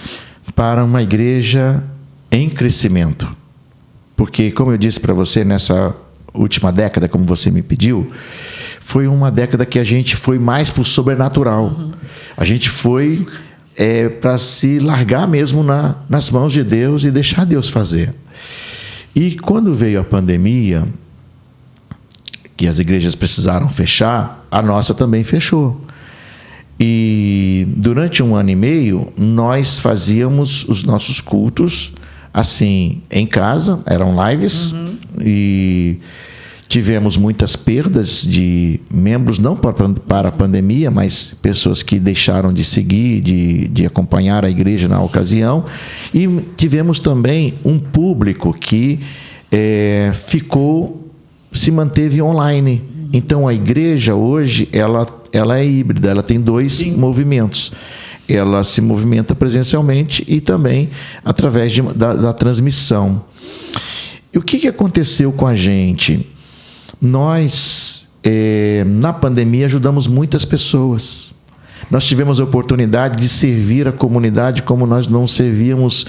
para uma igreja em crescimento. Porque, como eu disse para você, nessa última década, como você me pediu, foi uma década que a gente foi mais para o sobrenatural. Uhum. A gente foi para se largar mesmo nas mãos de Deus e deixar Deus fazer. E quando veio a pandemia, que as igrejas precisaram fechar, a nossa também fechou. E durante 1 ano e meio, nós fazíamos os nossos cultos assim, em casa, eram lives, e tivemos muitas perdas de membros, não para a pandemia, mas pessoas que deixaram de seguir, de acompanhar a igreja na ocasião, e tivemos também um público que se manteve online. Então, a igreja hoje, ela é híbrida, ela tem dois movimentos. Ela se movimenta presencialmente e também através da transmissão. E o que aconteceu com a gente? Nós, na pandemia, ajudamos muitas pessoas. Nós tivemos a oportunidade de servir a comunidade como nós não servíamos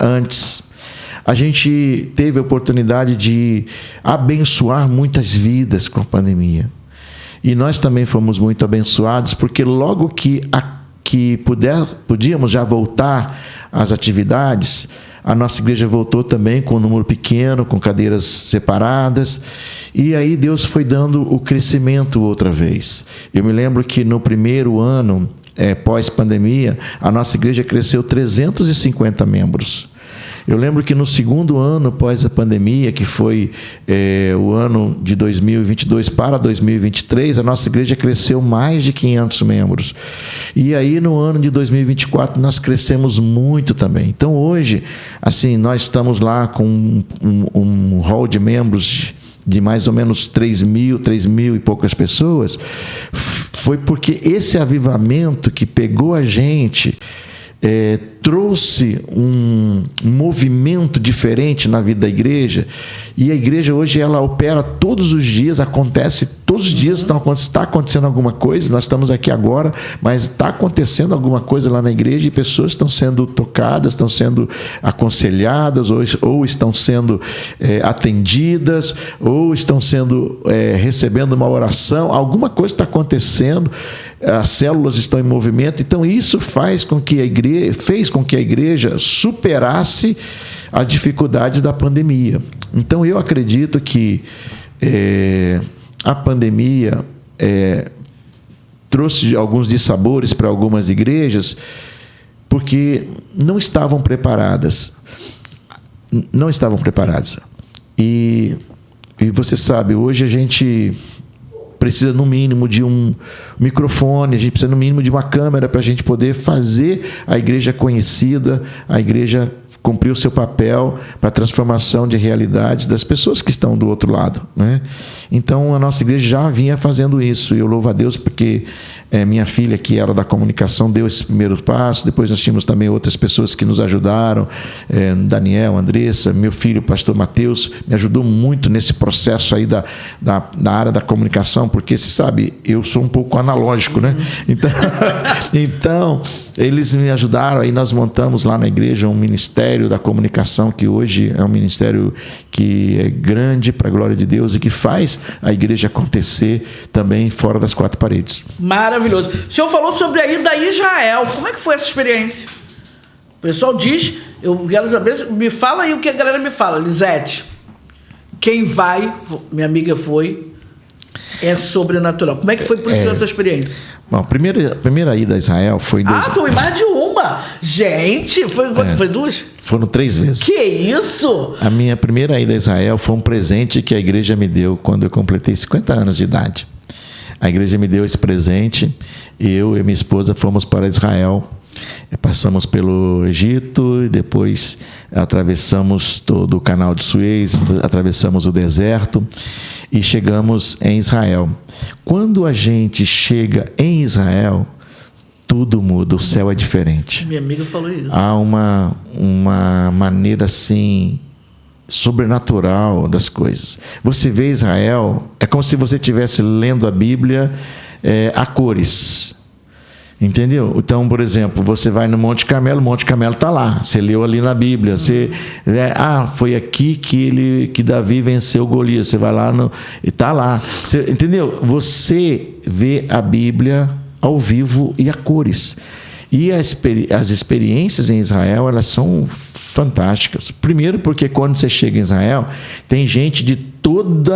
antes. A gente teve a oportunidade de abençoar muitas vidas com a pandemia. E nós também fomos muito abençoados, porque logo que podíamos já voltar às atividades, a nossa igreja voltou também com um número pequeno, com cadeiras separadas. E aí Deus foi dando o crescimento outra vez. Eu me lembro que no primeiro ano, pós-pandemia, a nossa igreja cresceu 350 membros. Eu lembro que no segundo ano pós a pandemia, que foi o ano de 2022 para 2023, a nossa igreja cresceu mais de 500 membros. E aí no ano de 2024 nós crescemos muito também. Então hoje, assim, nós estamos lá com um hall de membros de mais ou menos 3 mil e poucas pessoas. Foi porque esse avivamento que pegou a gente trouxe um movimento diferente na vida da igreja, e a igreja hoje ela opera todos os dias, acontece todos os dias, está acontecendo alguma coisa. Nós estamos aqui agora, mas está acontecendo alguma coisa lá na igreja, e pessoas estão sendo tocadas, estão sendo aconselhadas, ou estão sendo atendidas, ou estão sendo recebendo uma oração. Alguma coisa está acontecendo, as células estão em movimento. Então isso fez com que a igreja superasse as dificuldades da pandemia. Então eu acredito que a pandemia trouxe alguns dissabores para algumas igrejas, porque não estavam preparadas. E você sabe, hoje a gente precisa no mínimo de um microfone, a gente precisa no mínimo de uma câmera para a gente poder fazer a igreja conhecida, a igreja cumprir o seu papel para a transformação de realidades das pessoas que estão do outro lado, né? Então a nossa igreja já vinha fazendo isso, e eu louvo a Deus porque minha filha, que era da comunicação, deu esse primeiro passo. Depois nós tínhamos também outras pessoas que nos ajudaram, Daniel, Andressa, meu filho, o pastor Mateus, me ajudou muito nesse processo aí da área da comunicação, porque você sabe, eu sou um pouco analógico, né? Então eles me ajudaram, aí nós montamos lá na igreja um ministério da comunicação, que hoje é um ministério que é grande para a glória de Deus e que faz a igreja acontecer também fora das quatro paredes. Maravilhoso. O senhor falou sobre a ida a Israel. Como é que foi essa experiência? O pessoal diz, eu quero saber, me fala aí o que a galera me fala. Lisete, quem vai, minha amiga foi, é sobrenatural. Como é que foi por senhor essa experiência? Bom, a primeira ida a Israel foi... foi mais de uma! Gente, foi duas? Foram 3 vezes. Que isso? A minha primeira ida a Israel foi um presente que a igreja me deu quando eu completei 50 anos de idade. A igreja me deu esse presente, eu e minha esposa fomos para Israel. Passamos pelo Egito e depois atravessamos todo o canal de Suez, atravessamos o deserto e chegamos em Israel. Quando a gente chega em Israel, tudo muda, o céu é diferente. Minha amiga falou isso. Há uma maneira assim sobrenatural das coisas. Você vê Israel, é como se você estivesse lendo a Bíblia a cores. Entendeu? Então, por exemplo, você vai no Monte Carmelo, o Monte Carmelo está lá. Você leu ali na Bíblia. Você foi aqui que Davi venceu Golias. Você vai lá e está lá. Entendeu? Você vê a Bíblia ao vivo e a cores. E as experiências em Israel, elas são fantásticas. Primeiro porque quando você chega em Israel, tem gente de todo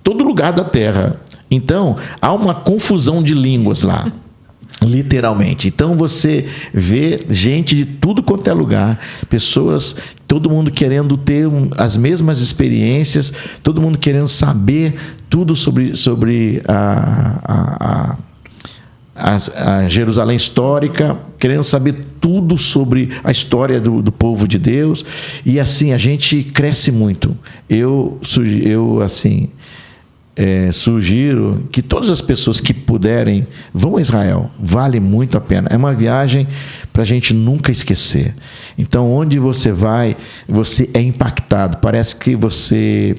lugar da terra. Então, há uma confusão de línguas lá. Literalmente. Então você vê gente de tudo quanto é lugar, pessoas, todo mundo querendo ter as mesmas experiências, todo mundo querendo saber tudo sobre a Jerusalém histórica, querendo saber tudo sobre a história do povo de Deus. E assim, a gente cresce muito. Eu sugiro que todas as pessoas que puderem vão a Israel. Vale muito a pena. É uma viagem para a gente nunca esquecer. Então, onde você vai, você é impactado. Parece que você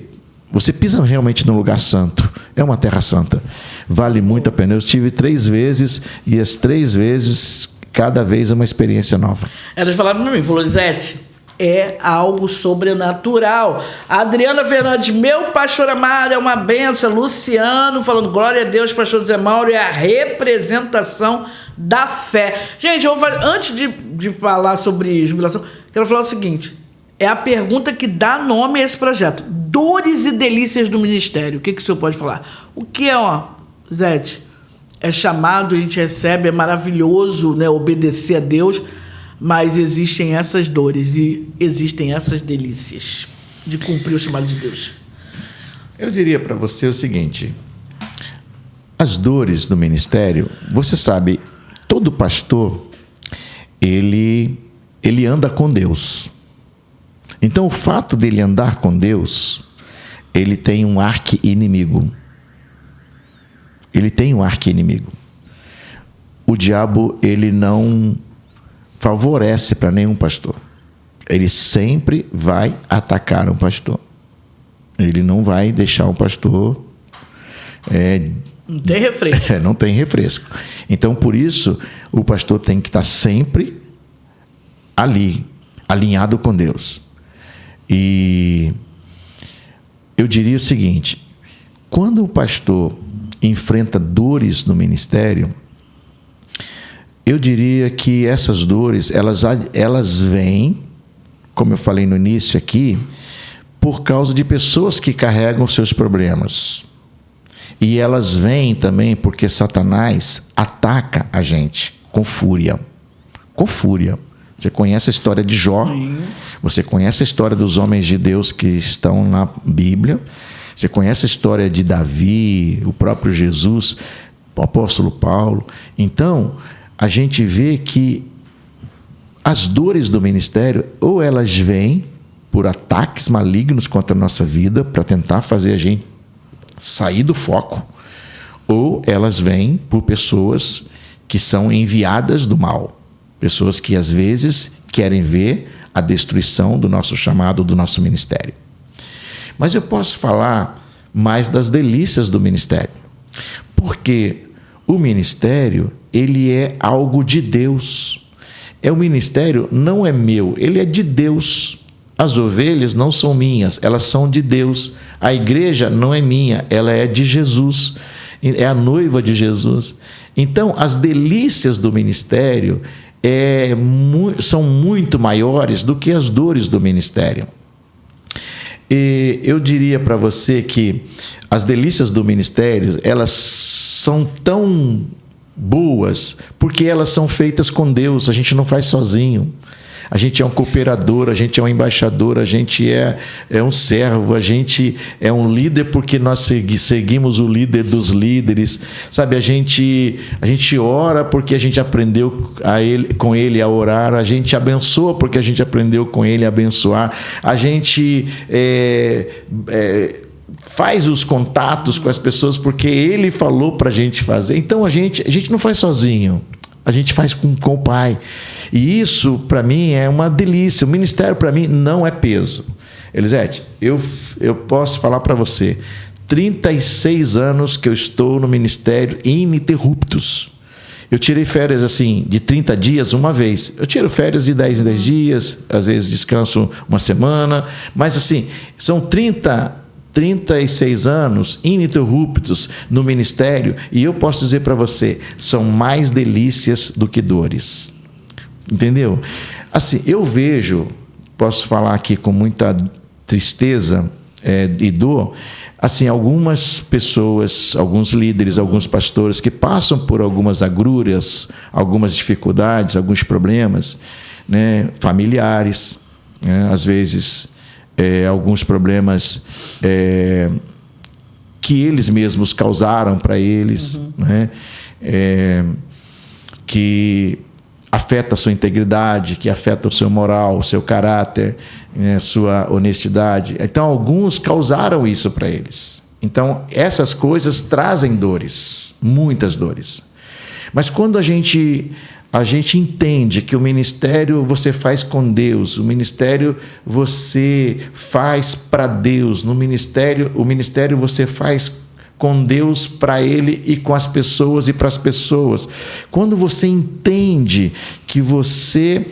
pisa realmente no lugar santo. É uma terra santa. Vale muito a pena. Eu estive 3 vezes e as 3 vezes, cada vez é uma experiência nova. Elas falaram para mim, falou, Lisete, é algo sobrenatural. A Adriana Fernandes, meu pastor amado, é uma benção. Luciano falando, glória a Deus, pastor Zé Mauro, é a representação da fé. Gente, eu vou fazer, antes de falar sobre jubilação, quero falar o seguinte, é a pergunta que dá nome a esse projeto. Dores e delícias do ministério. O que o senhor pode falar? O que é, Zete? É chamado, a gente recebe, é maravilhoso, né, obedecer a Deus, mas existem essas dores e existem essas delícias de cumprir o chamado de Deus. Eu diria para você o seguinte, as dores do ministério, você sabe, todo pastor, ele anda com Deus. Então, o fato dele andar com Deus, ele tem um arqui-inimigo. Ele tem um arqui-inimigo. O diabo, ele não favorece para nenhum pastor. Ele sempre vai atacar um pastor. Ele não vai deixar um pastor... não tem refresco. Não tem refresco. Então, por isso, o pastor tem que estar sempre ali, alinhado com Deus. E eu diria o seguinte, quando o pastor enfrenta dores no ministério, eu diria que essas dores, elas vêm, como eu falei no início aqui, por causa de pessoas que carregam seus problemas. E elas vêm também porque Satanás ataca a gente com fúria. Com fúria. Você conhece a história de Jó, você conhece a história dos homens de Deus que estão na Bíblia, você conhece a história de Davi, o próprio Jesus, o apóstolo Paulo. Então, a gente vê que as dores do ministério, ou elas vêm por ataques malignos contra a nossa vida, para tentar fazer a gente sair do foco, ou elas vêm por pessoas que são enviadas do mal, pessoas que às vezes querem ver a destruição do nosso chamado, do nosso ministério. Mas eu posso falar mais das delícias do ministério, porque o ministério, ele é algo de Deus. O ministério não é meu, ele é de Deus. As ovelhas não são minhas, elas são de Deus. A igreja não é minha, ela é de Jesus. É a noiva de Jesus. Então, as delícias do ministério são muito maiores do que as dores do ministério. E eu diria para você que as delícias do ministério, elas são tão boas porque elas são feitas com Deus, a gente não faz sozinho. A gente é um cooperador, a gente é um embaixador, a gente é um servo, a gente é um líder porque nós seguimos o líder dos líderes, sabe? A gente ora porque a gente aprendeu com ele a orar, a gente abençoa porque a gente aprendeu com ele a abençoar, a gente faz os contatos com as pessoas porque ele falou para a gente fazer. Então a gente não faz sozinho, a gente faz com o Pai. E isso, para mim, é uma delícia. O ministério, para mim, não é peso. Elisete, eu posso falar para você, 36 anos que eu estou no ministério ininterruptos. Eu tirei férias, assim, de 30 dias uma vez. Eu tiro férias de 10 em 10 dias, às vezes descanso uma semana, mas, assim, são 36 anos ininterruptos no ministério, e eu posso dizer para você, são mais delícias do que dores. Entendeu? Assim, eu vejo, posso falar aqui com muita tristeza e dor, assim, algumas pessoas, alguns líderes, alguns pastores que passam por algumas agruras, algumas dificuldades, alguns problemas, né, familiares, né, às vezes alguns problemas que eles mesmos causaram para eles, né, que afeta a sua integridade, que afeta o seu moral, o seu caráter, né, sua honestidade. Então, alguns causaram isso para eles. Então, essas coisas trazem dores, muitas dores. Mas quando a gente entende que o ministério você faz com Deus, o ministério você faz para Deus, o ministério você faz com Deus, para Ele e com as pessoas e para as pessoas. Quando você entende que você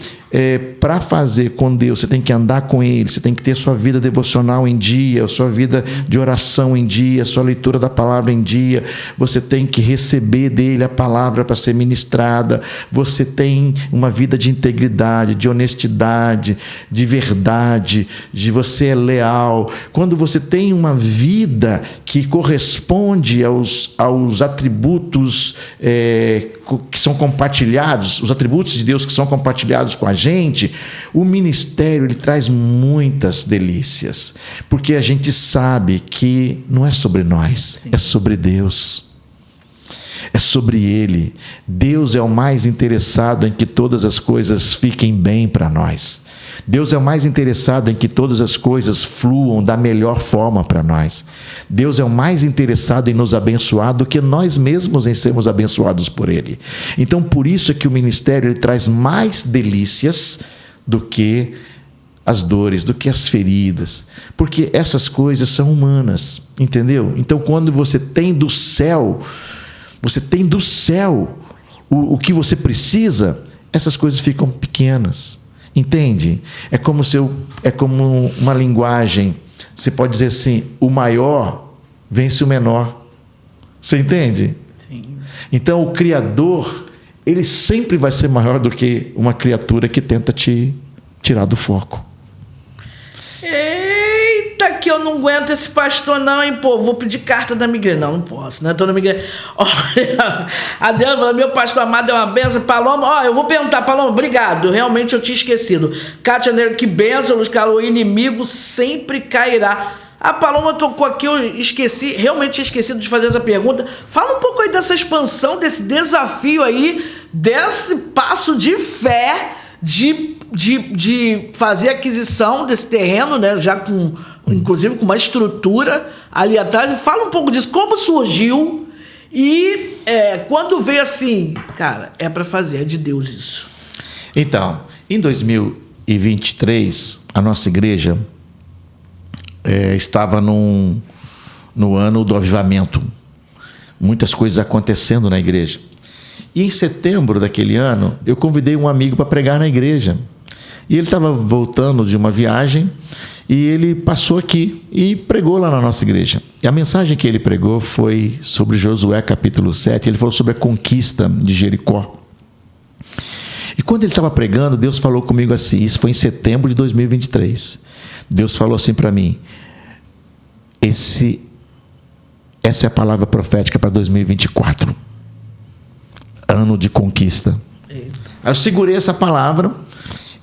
para fazer com Deus, você tem que andar com Ele, você tem que ter sua vida devocional em dia, a sua vida de oração em dia, a sua leitura da palavra em dia, você tem que receber dele a palavra para ser ministrada, você tem uma vida de integridade, de honestidade, de verdade, de você é leal. Quando você tem uma vida que corresponde aos atributos que são compartilhados, os atributos de Deus que são compartilhados com a gente, o ministério ele traz muitas delícias, porque a gente sabe que não é sobre nós, é sobre Deus. É sobre Ele. Deus é o mais interessado em que todas as coisas fiquem bem para nós. Deus é o mais interessado em que todas as coisas fluam da melhor forma para nós. Deus é o mais interessado em nos abençoar do que nós mesmos em sermos abençoados por Ele. Então, por isso é que o ministério ele traz mais delícias do que as dores, do que as feridas. Porque essas coisas são humanas, entendeu? Então, quando você tem do céu o que você precisa, essas coisas ficam pequenas. Entende? É como uma linguagem. Você pode dizer assim: o maior vence o menor. Você entende? Sim. Então o Criador, ele sempre vai ser maior do que uma criatura que tenta te tirar do foco. Eita, que eu não aguento esse pastor não, hein, pô. Vou pedir carta da minha igreja. Não posso, né? Tô na minha igreja. Olha, a Deus fala: meu pastor amado é uma benção. Paloma, eu vou perguntar, Paloma, obrigado. Realmente eu tinha esquecido. Cátia Neiro, que benção, Luz Carlos. O inimigo sempre cairá. A Paloma tocou aqui, eu esqueci, realmente tinha esquecido de fazer essa pergunta. Fala um pouco aí dessa expansão, desse desafio aí, desse passo de fé, de fazer aquisição desse terreno, né? Já inclusive com uma estrutura ali atrás. Fala um pouco disso, como surgiu e quando veio assim, cara, é para fazer, é de Deus isso. Então, em 2023, a nossa igreja estava no ano do avivamento. Muitas coisas acontecendo na igreja. E em setembro daquele ano, eu convidei um amigo para pregar na igreja. E ele estava voltando de uma viagem e ele passou aqui e pregou lá na nossa igreja. E a mensagem que ele pregou foi sobre Josué capítulo 7. Ele falou sobre a conquista de Jericó. E quando ele estava pregando, Deus falou comigo assim, isso foi em setembro de 2023. Deus falou assim para mim: essa é a palavra profética para 2024. Ano de conquista. Aí eu segurei essa palavra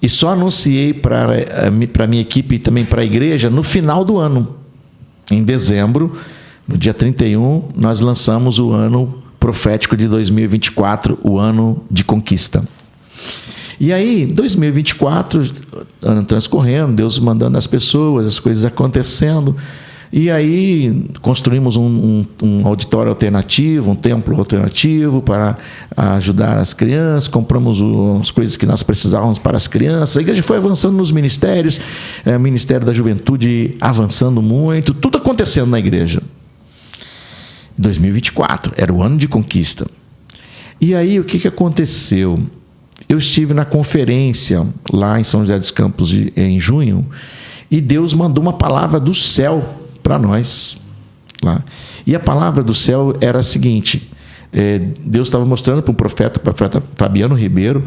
e só anunciei para a minha equipe e também para a igreja no final do ano. Em dezembro, no dia 31, nós lançamos o ano profético de 2024, o ano de conquista. E aí, 2024, ano transcorrendo, Deus mandando as pessoas, as coisas acontecendo. E aí construímos um auditório alternativo, um templo alternativo para ajudar as crianças, compramos as coisas que nós precisávamos para as crianças. A igreja foi avançando nos ministérios, o Ministério da Juventude avançando muito, tudo acontecendo na igreja. 2024, era o ano de conquista. E aí, o que aconteceu? Eu estive na conferência lá em São José dos Campos em junho e Deus mandou uma palavra do céu para nós lá. E a palavra do céu era a seguinte: Deus estava mostrando para o profeta Fabiano Ribeiro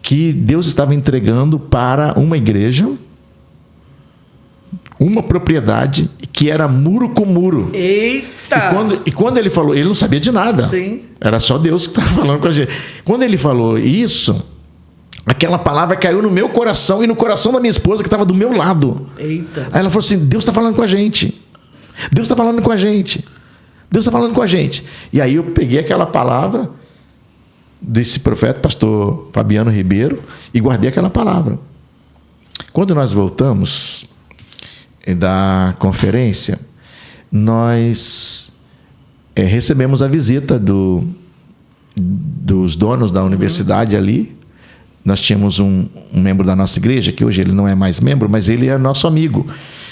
que Deus estava entregando para uma igreja uma propriedade que era muro com muro. Eita! E quando ele falou, ele não sabia de nada. Sim. Era só Deus que estava falando com a gente. Quando ele falou isso, aquela palavra caiu no meu coração e no coração da minha esposa que estava do meu lado. Eita! Aí ela falou assim: Deus está falando com a gente. Deus está falando com a gente. Deus está falando com a gente. E aí eu peguei aquela palavra desse profeta, pastor Fabiano Ribeiro, e guardei aquela palavra. Quando nós voltamos da conferência, nós recebemos a visita dos donos da universidade ali. Nós tínhamos um membro da nossa igreja, que hoje ele não é mais membro, mas ele é nosso amigo.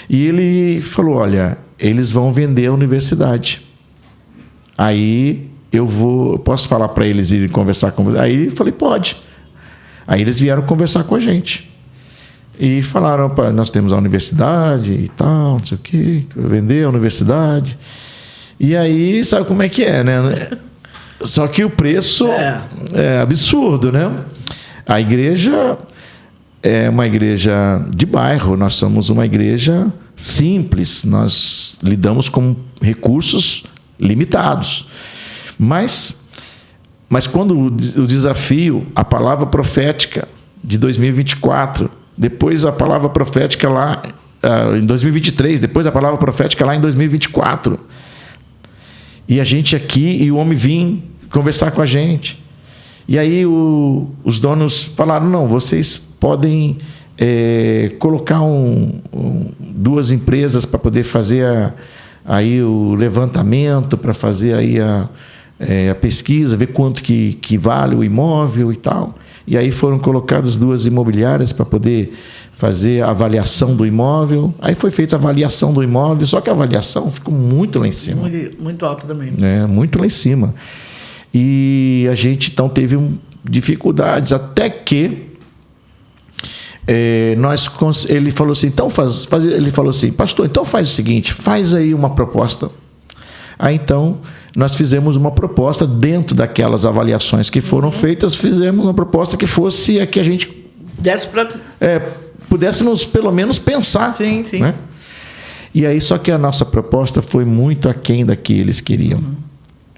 E ele falou: olha, eles vão vender a universidade. Aí eu posso falar para eles irem conversar com você? Aí eu falei: pode. Aí eles vieram conversar com a gente. E falaram, nós temos a universidade e tal, não sei o quê, vender a universidade. E aí, sabe como é que é, né? Só que o preço é absurdo, né? A igreja é uma igreja de bairro, nós somos uma igreja simples, nós lidamos com recursos limitados. Mas quando o desafio, a palavra profética de 2024, depois a palavra profética lá em 2023, depois a palavra profética lá em 2024, e a gente aqui, e o homem vinha conversar com a gente. E aí os donos falaram, não, vocês podem colocar duas empresas para poder fazer aí o levantamento, para fazer aí a pesquisa, ver quanto que vale o imóvel e tal. E aí foram colocadas duas imobiliárias para poder fazer a avaliação do imóvel. Aí foi feita a avaliação do imóvel, só que a avaliação ficou muito lá em cima. Muito alta também. Muito lá em cima. E a gente, então, teve dificuldades, até que ele falou assim, então ele falou assim, pastor, então faz o seguinte, faz aí uma proposta. Aí, então, nós fizemos uma proposta dentro daquelas avaliações que foram feitas, fizemos uma proposta que fosse a que a gente pudéssemos pelo menos pensar. Sim, sim. Né? E aí, só que a nossa proposta foi muito aquém da que eles queriam.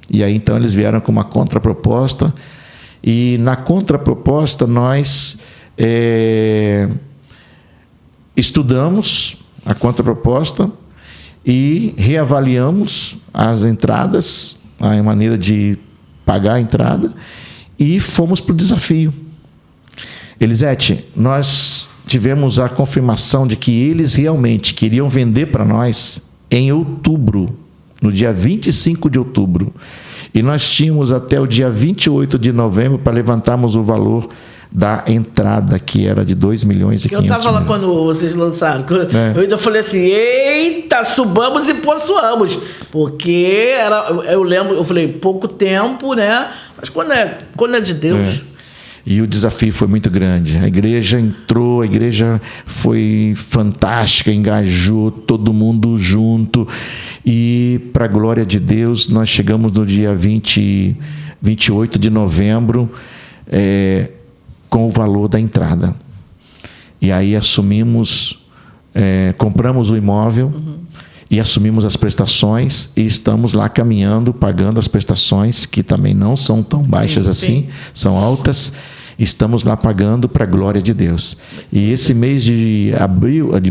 E aí, então, eles vieram com uma contraproposta, e na contraproposta nós estudamos a contraproposta e reavaliamos as entradas, a maneira de pagar a entrada, e fomos para o desafio. Elisete, nós tivemos a confirmação de que eles realmente queriam vender para nós em outubro, no dia 25 de outubro. E nós tínhamos até o dia 28 de novembro para levantarmos o valor da entrada, que era de 2 milhões e 500 mil. Eu estava lá quando vocês lançaram. Eu ainda falei assim, eita, subamos e possuamos. Porque eu lembro, eu falei, pouco tempo, né? Mas quando é de Deus... E o desafio foi muito grande. A igreja entrou, a igreja foi fantástica, engajou todo mundo junto. E, para a glória de Deus, nós chegamos no dia 28 de novembro com o valor da entrada. E aí assumimos, compramos o imóvel e assumimos as prestações e estamos lá caminhando, pagando as prestações, que também não são tão baixas assim, são altas. Estamos lá pagando para a glória de Deus. E esse mês de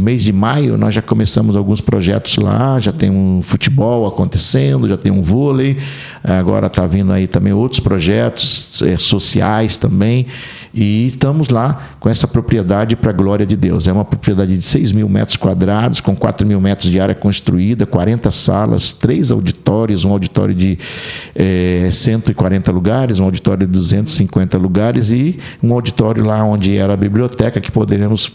mês de maio, nós já começamos alguns projetos lá, já tem um futebol acontecendo, já tem um vôlei, agora está vindo aí também outros projetos sociais também, e estamos lá com essa propriedade para a glória de Deus. É uma propriedade de 6 mil metros quadrados, com 4 mil metros de área construída, 40 salas, 3 auditórios, um auditório de 140 lugares, um auditório de 250 lugares e um auditório lá onde era a biblioteca, que poderíamos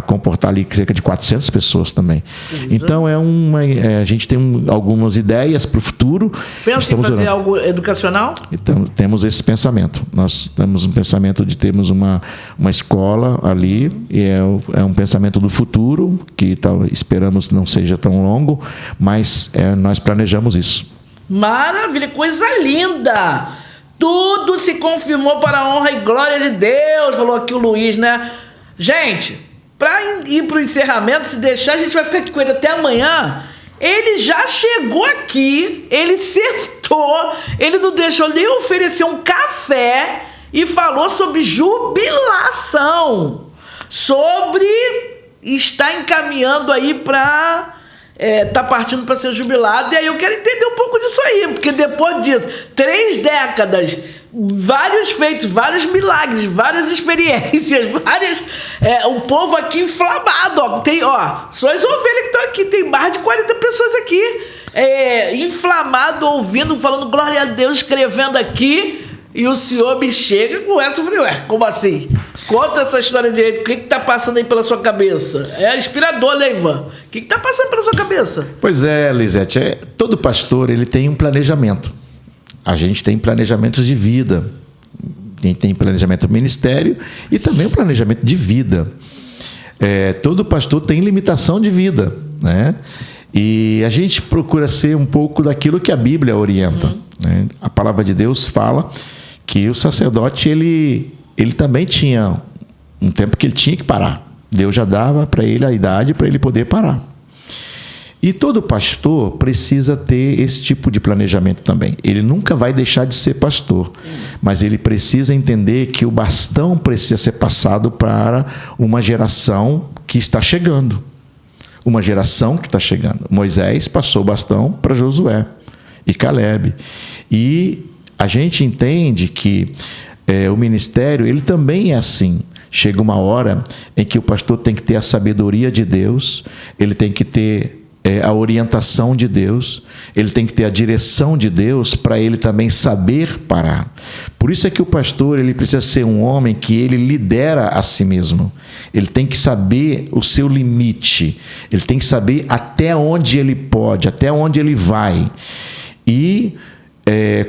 comportar ali cerca de 400 pessoas também. Então, a gente tem algumas ideias para o futuro. Pensa em fazer algo educacional? Então, temos esse pensamento. Nós temos um pensamento de termos uma escola ali, e é um pensamento do futuro, que esperamos não seja tão longo, mas nós planejamos isso. Maravilha, coisa linda! Tudo se confirmou para a honra e glória de Deus, falou aqui o Luiz, né? Gente, para ir para o encerramento, se deixar, a gente vai ficar aqui com ele até amanhã. Ele já chegou aqui, ele sentou, ele não deixou nem oferecer um café e falou sobre jubilação, sobre estar encaminhando aí para... tá partindo para ser jubilado. E aí eu quero entender um pouco disso aí, porque depois disso, 3 décadas, vários feitos, vários milagres, várias experiências, o povo aqui inflamado, ó, tem, só as ovelhas que estão aqui, tem mais de 40 pessoas aqui, inflamado, ouvindo, falando glória a Deus, escrevendo aqui, e o senhor me chega com essa. Eu falei, como assim? Conta essa história direito. O que está passando aí pela sua cabeça? É inspirador, né, Ivan? O que está passando pela sua cabeça? Pois é, Lisete. Todo pastor ele tem um planejamento. A gente tem planejamentos de vida. A gente tem planejamento do ministério e também o planejamento de vida. Todo pastor tem limitação de vida, né? E a gente procura ser um pouco daquilo que a Bíblia orienta. Né? A palavra de Deus fala que o sacerdote, ele também tinha um tempo que ele tinha que parar. Deus já dava para ele a idade para ele poder parar. E todo pastor precisa ter esse tipo de planejamento também. Ele nunca vai deixar de ser pastor, mas ele precisa entender que o bastão precisa ser passado para uma geração que está chegando. Uma geração que está chegando. Moisés passou o bastão para Josué e Caleb. E a gente entende que o ministério, ele também é assim. Chega uma hora em que o pastor tem que ter a sabedoria de Deus, ele tem que ter a orientação de Deus, ele tem que ter a direção de Deus para ele também saber parar. Por isso é que o pastor, ele precisa ser um homem que ele lidera a si mesmo. Ele tem que saber o seu limite, ele tem que saber até onde ele pode, até onde ele vai. E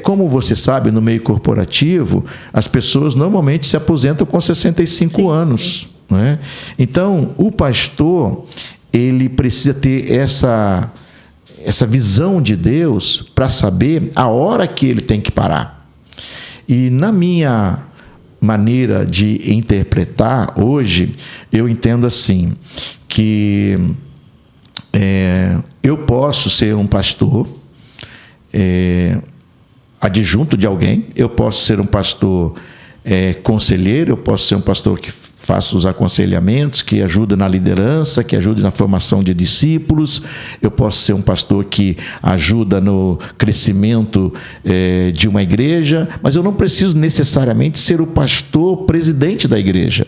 como você sabe, no meio corporativo, as pessoas normalmente se aposentam com 65 anos. Né? Então, o pastor, ele precisa ter essa visão de Deus para saber a hora que ele tem que parar. E na minha maneira de interpretar hoje, eu entendo assim, que eu posso ser um pastor adjunto de alguém, eu posso ser um pastor conselheiro, eu posso ser um pastor que faça os aconselhamentos, que ajuda na liderança, que ajuda na formação de discípulos. Eu posso ser um pastor que ajuda no crescimento de uma igreja, mas eu não preciso necessariamente ser o pastor presidente da igreja.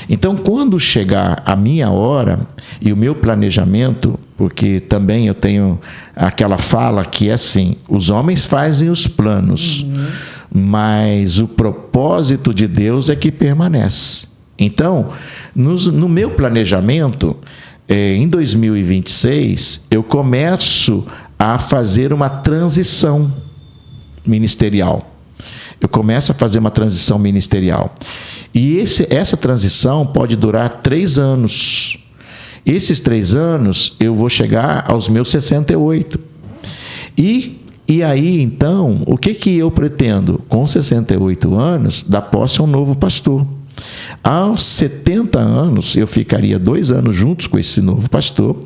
Então, quando chegar a minha hora e o meu planejamento, porque também eu tenho aquela fala que é assim, os homens fazem os planos, mas o propósito de Deus é que permanece. Então, no meu planejamento, em 2026, eu começo a fazer uma transição ministerial. Eu começo a fazer uma transição ministerial. E essa transição pode durar 3 anos. Esses 3 anos, eu vou chegar aos meus 68. E aí, então, o que eu pretendo? Com 68 anos, dar posse a um novo pastor. Aos 70 anos, eu ficaria 2 anos juntos com esse novo pastor,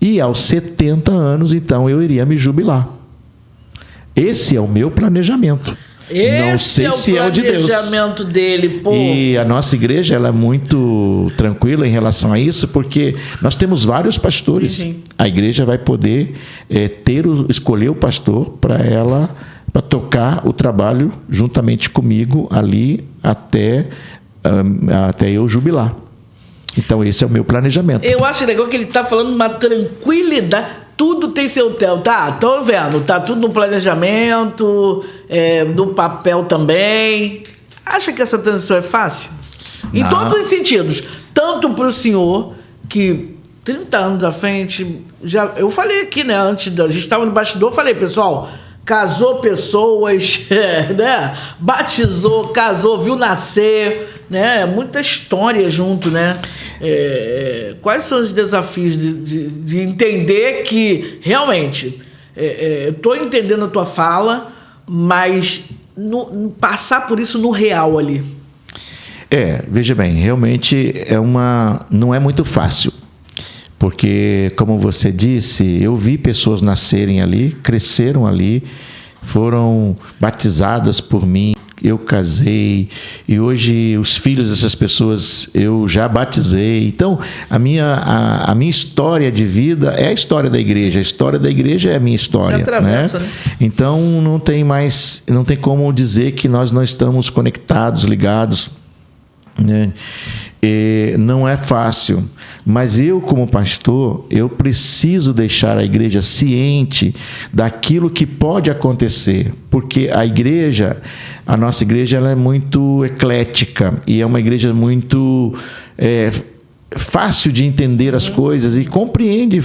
e aos 70 anos, então, eu iria me jubilar. Esse é o meu planejamento. Não sei se é o de Deus. Planejamento dele, pô. E a nossa igreja, ela é muito tranquila em relação a isso, porque nós temos vários pastores. Sim. A igreja vai poder escolher o pastor para tocar o trabalho juntamente comigo ali até eu jubilar. Então, esse é o meu planejamento. Eu acho legal que ele está falando uma tranquilidade. Tudo tem seu tempo, tá? Tô vendo. Tá tudo no planejamento, no papel também. Acha que essa transição é fácil? Em todos os sentidos. Tanto para o senhor, que 30 anos à frente... eu falei aqui, né? Antes a gente estava no bastidor, falei, pessoal... Casou pessoas, né? Batizou, casou, viu nascer, né? Muita história junto, né? Quais são os desafios de entender que, realmente, estou entendendo a tua fala, mas passar por isso no real ali? Veja bem, realmente não é muito fácil. Porque, como você disse, eu vi pessoas nascerem ali, cresceram ali, foram batizadas por mim, eu casei, e hoje os filhos dessas pessoas eu já batizei. Então, a minha história de vida é a história da igreja. A história da igreja é a minha história. Você atravessa, né? Então, não tem como dizer que nós não estamos conectados, ligados, né? Não é fácil, mas eu, como pastor, eu preciso deixar a igreja ciente daquilo que pode acontecer, porque a nossa igreja ela é muito eclética e é uma igreja muito fácil de entender as coisas e compreende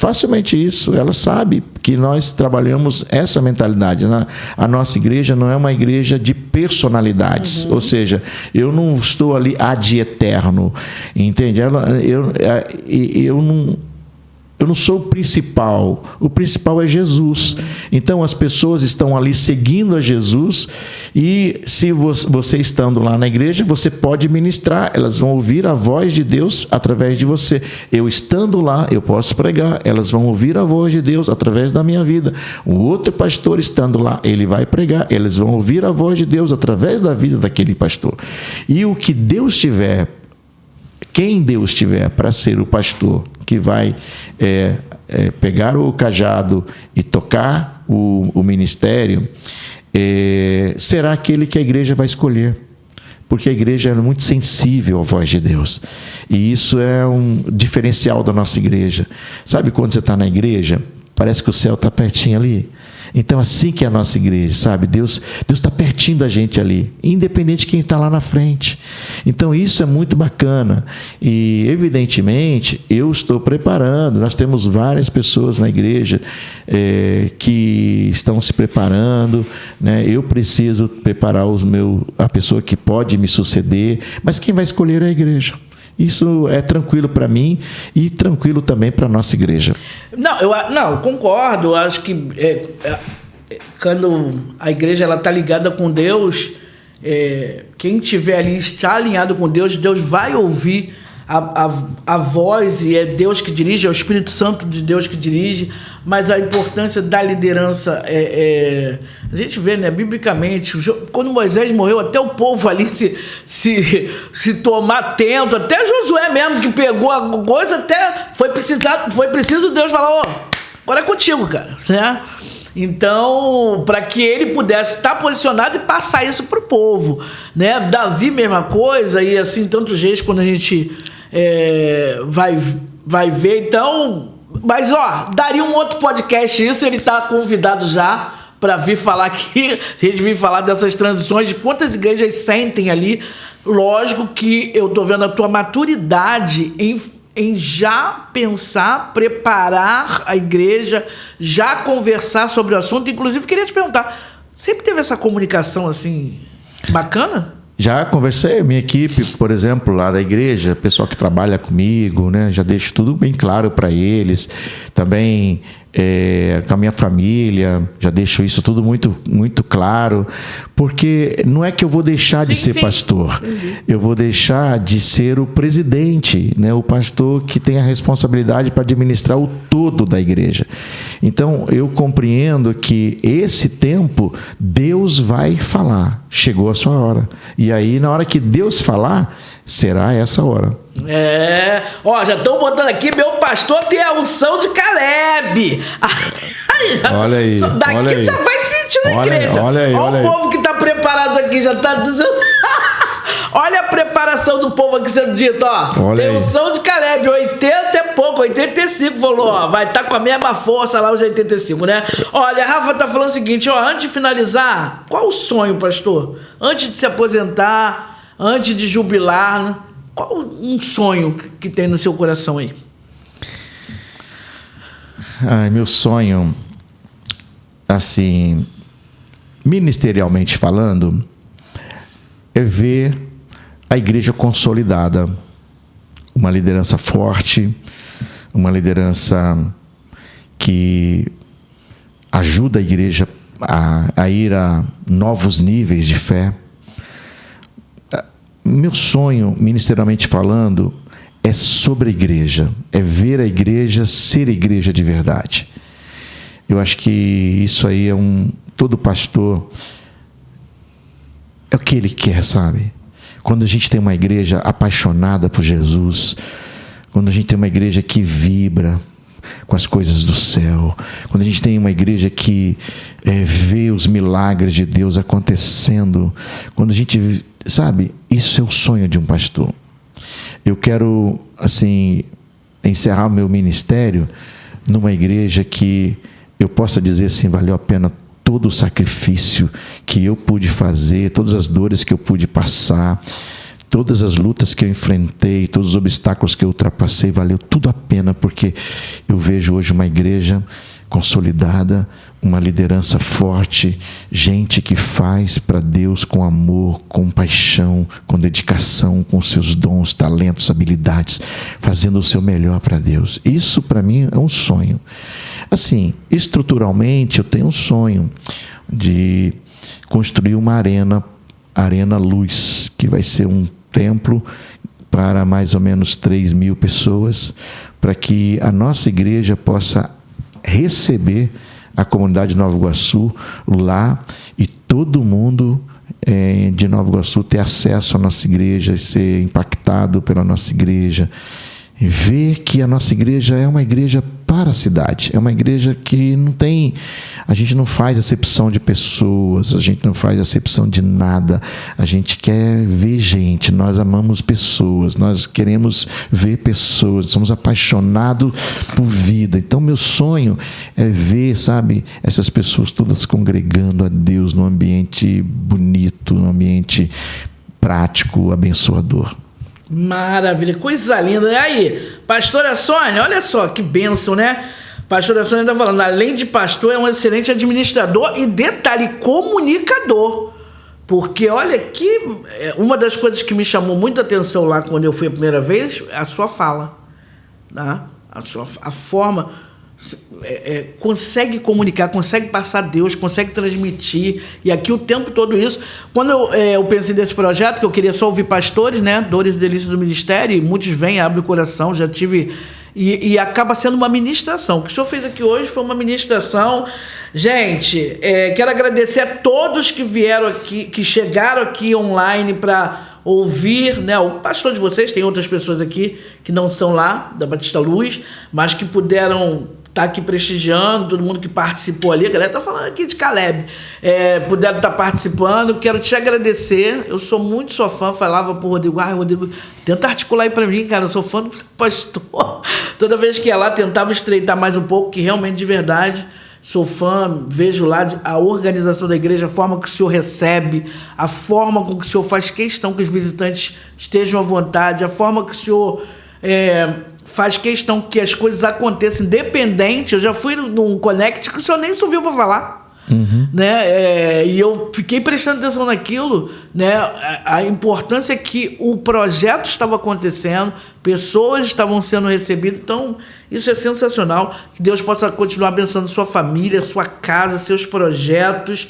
Facilmente isso. Ela sabe que nós trabalhamos essa mentalidade. A nossa igreja não é uma igreja de personalidades. Ou seja, eu não estou ali ad eterno. Entende? Eu não sou o principal é Jesus. Então as pessoas estão ali seguindo a Jesus, e se você estando lá na igreja, você pode ministrar, elas vão ouvir a voz de Deus através de você. Eu estando lá, eu posso pregar, elas vão ouvir a voz de Deus através da minha vida. Um outro pastor estando lá, ele vai pregar, eles vão ouvir a voz de Deus através da vida daquele pastor. E o que Deus tiver, quem Deus tiver para ser o pastor que vai pegar o cajado e tocar o ministério, será aquele que a igreja vai escolher. Porque a igreja é muito sensível à voz de Deus. E isso é um diferencial da nossa igreja. Sabe quando você está na igreja, parece que o céu está pertinho ali? Então, assim que é a nossa igreja, sabe? Deus está pertinho da gente ali, independente de quem está lá na frente. Então, isso é muito bacana. E, evidentemente, eu estou preparando. Nós temos várias pessoas na igreja que estão se preparando, né? Eu preciso preparar a pessoa que pode me suceder, mas quem vai escolher é a igreja. Isso é tranquilo para mim e tranquilo também para a nossa igreja. Eu concordo. Eu acho que quando a igreja está ligada com Deus, quem estiver ali está alinhado com Deus, Deus vai ouvir a voz, e é Deus que dirige, é o Espírito Santo de Deus que dirige. Mas a importância da liderança a gente vê, né, biblicamente, quando Moisés morreu, até o povo ali se tomar atento, até Josué mesmo, que pegou a coisa, até foi preciso Deus falar: agora é contigo, cara, né? Então, para que ele pudesse estar posicionado e passar isso para o povo, né? Davi, mesma coisa, e assim, tantos jeitos quando a gente vai ver. Então, mas daria um outro podcast isso, ele está convidado já para vir falar aqui, a gente vir falar dessas transições, de quantas igrejas sentem ali. Lógico que eu estou vendo a tua maturidade em já pensar, preparar a igreja, já conversar sobre o assunto. Inclusive, queria te perguntar, sempre teve essa comunicação assim bacana? Já conversei, minha equipe, por exemplo, lá da igreja, pessoal que trabalha comigo, né, já deixo tudo bem claro para eles. Também com a minha família, já deixo isso tudo muito, muito claro, porque não é que eu vou deixar de ser pastor, eu vou deixar de ser o presidente, né, o pastor que tem a responsabilidade para administrar o todo da igreja. Então, eu compreendo que esse tempo, Deus vai falar, chegou a sua hora. E aí, na hora que Deus falar, será essa hora. Já estão botando aqui, meu pastor tem a unção de Caleb. Olha aí. Daqui já vai sentir na igreja. Olha o povo que está preparado aqui, já está dizendo. Olha a preparação do povo aqui sendo dito, tem unção de Caleb, 80 é pouco, 85, falou, vai estar com a mesma força lá os 85, né? Olha, a Rafa tá falando o seguinte, antes de finalizar, qual o sonho, pastor? Antes de se aposentar, antes de jubilar, né? Qual um sonho que tem no seu coração aí? Meu sonho, assim, ministerialmente falando, é ver a igreja consolidada, uma liderança forte, uma liderança que ajuda a igreja a ir a novos níveis de fé. Meu sonho, ministerialmente falando, é sobre a igreja, é ver a igreja ser igreja de verdade. Eu acho que isso aí todo pastor, é o que ele quer, sabe? Quando a gente tem uma igreja apaixonada por Jesus, quando a gente tem uma igreja que vibra com as coisas do céu, quando a gente tem uma igreja que vê os milagres de Deus acontecendo, quando a gente, sabe, isso é o sonho de um pastor. Eu quero, assim, encerrar o meu ministério numa igreja que eu possa dizer assim, valeu a pena todo o sacrifício que eu pude fazer, todas as dores que eu pude passar, todas as lutas que eu enfrentei, todos os obstáculos que eu ultrapassei, valeu tudo a pena, porque eu vejo hoje uma igreja consolidada, uma liderança forte, gente que faz para Deus com amor, com paixão, com dedicação, com seus dons, talentos, habilidades, fazendo o seu melhor para Deus. Isso para mim é um sonho. Assim, estruturalmente eu tenho um sonho de construir uma Arena Luz, que vai ser um templo para mais ou menos 3.000 pessoas, para que a nossa igreja possa receber a comunidade de Nova Iguaçu lá e todo mundo de Nova Iguaçu ter acesso à nossa igreja, ser impactado pela nossa igreja, e ver que a nossa igreja é uma igreja para a cidade, é uma igreja que não tem, a gente não faz acepção de pessoas, a gente não faz acepção de nada, a gente quer ver gente, nós amamos pessoas, nós queremos ver pessoas, somos apaixonados por vida. Então meu sonho é ver, sabe, essas pessoas todas congregando a Deus num ambiente bonito, num ambiente prático, abençoador. Maravilha, coisa linda. E aí, pastora Sônia, olha só que bênção, né? Pastora Sônia está falando, além de pastor, é um excelente administrador e, detalhe, comunicador. Porque, olha, que uma das coisas que me chamou muita atenção lá quando eu fui a primeira vez, é a sua fala. Tá? A forma... consegue comunicar, consegue passar Deus, consegue transmitir, e aqui o tempo todo isso. Quando eu pensei nesse projeto, que eu queria só ouvir pastores, né, dores e delícias do ministério, e muitos vêm, abrem o coração, já tive, e acaba sendo uma ministração. O que o senhor fez aqui hoje foi uma ministração. Gente, quero agradecer a todos que vieram aqui, que chegaram aqui online para ouvir, né? O pastor de vocês, tem outras pessoas aqui que não são lá, da Batista Luz, mas que puderam estar aqui prestigiando, todo mundo que participou ali. A galera está falando aqui de Caleb, puderam estar participando. Quero te agradecer, eu sou muito sua fã, falava pro Rodrigo, Rodrigo, tenta articular aí para mim, cara, eu sou fã do pastor. Toda vez que ia lá, tentava estreitar mais um pouco, que realmente, de verdade, sou fã, vejo lá a organização da igreja, a forma que o senhor recebe, a forma com que o senhor faz questão que os visitantes estejam à vontade, a forma que o senhor faz questão que as coisas aconteçam independente. Eu já fui num Connect que o senhor nem subiu para falar. Né? E eu fiquei prestando atenção naquilo, né? A importância que o projeto estava acontecendo, pessoas estavam sendo recebidas. Então, isso é sensacional. Que Deus possa continuar abençoando sua família, sua casa, seus projetos,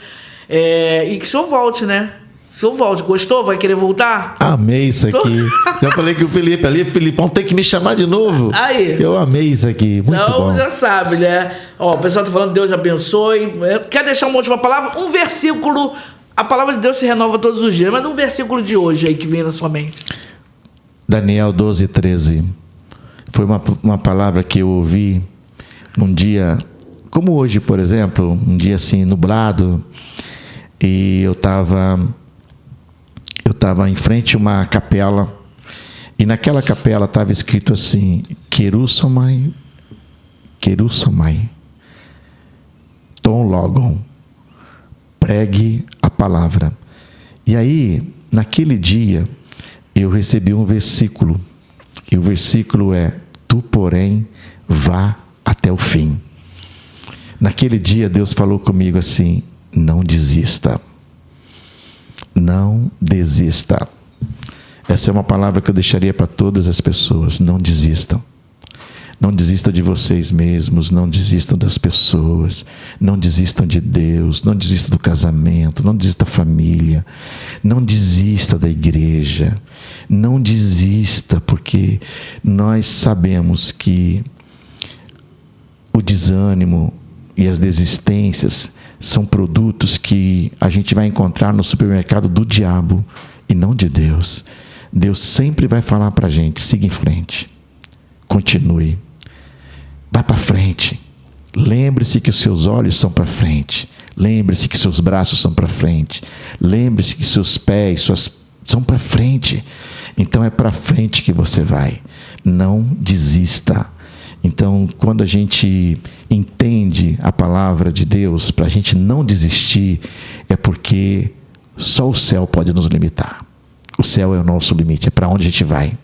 e que o senhor volte, né? O senhor volte. Gostou? Vai querer voltar? Amei isso aqui. Já falei que o Felipe ali, Filipão tem que me chamar de novo. Aí. Eu amei isso aqui. Muito então, bom. Já sabe, né? Ó, o pessoal tá falando, Deus abençoe. Quer deixar uma última palavra? Um versículo. A palavra de Deus se renova todos os dias, mas um versículo de hoje aí que vem na sua mente. Daniel 12:13. Foi uma palavra que eu ouvi num dia, como hoje, por exemplo, um dia assim, nublado, e eu estava em frente a uma capela, e naquela capela estava escrito assim: Querusomai, Querusomai, Tom Logon, pregue a palavra. E aí, naquele dia, eu recebi um versículo, e o versículo é: tu, porém, vá até o fim. Naquele dia, Deus falou comigo assim: não desista. Não desista. Essa é uma palavra que eu deixaria para todas as pessoas. Não desistam. Não desistam de vocês mesmos, não desistam das pessoas, não desistam de Deus, não desistam do casamento, não desistam da família, não desista da igreja, não desista, porque nós sabemos que o desânimo e as desistências são produtos que a gente vai encontrar no supermercado do diabo e não de Deus. Deus sempre vai falar para a gente: siga em frente, continue, vá para frente. Lembre-se que os seus olhos são para frente, lembre-se que seus braços são para frente, lembre-se que seus pés são para frente. Então é para frente que você vai, não desista. Então, quando a gente entende a palavra de Deus, para a gente não desistir, é porque só o céu pode nos limitar. O céu é o nosso limite, é para onde a gente vai.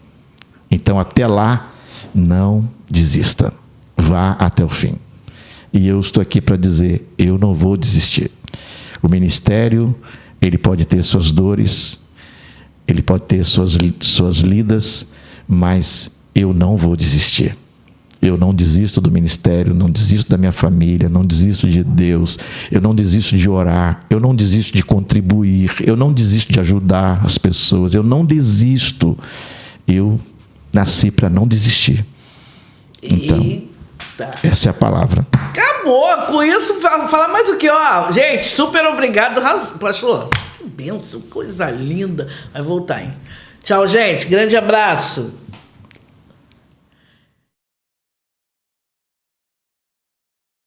Então, até lá, não desista. Vá até o fim. E eu estou aqui para dizer, eu não vou desistir. O ministério, ele pode ter suas dores, ele pode ter suas lidas, mas eu não vou desistir. Eu não desisto do ministério, não desisto da minha família, não desisto de Deus, eu não desisto de orar, eu não desisto de contribuir, eu não desisto de ajudar as pessoas, eu não desisto. Eu nasci para não desistir. Então, essa é a palavra. Acabou. Com isso, fala mais o que? Ó, gente, super obrigado. Pastor, que bênção, coisa linda. Vai voltar, hein? Tchau, gente. Grande abraço.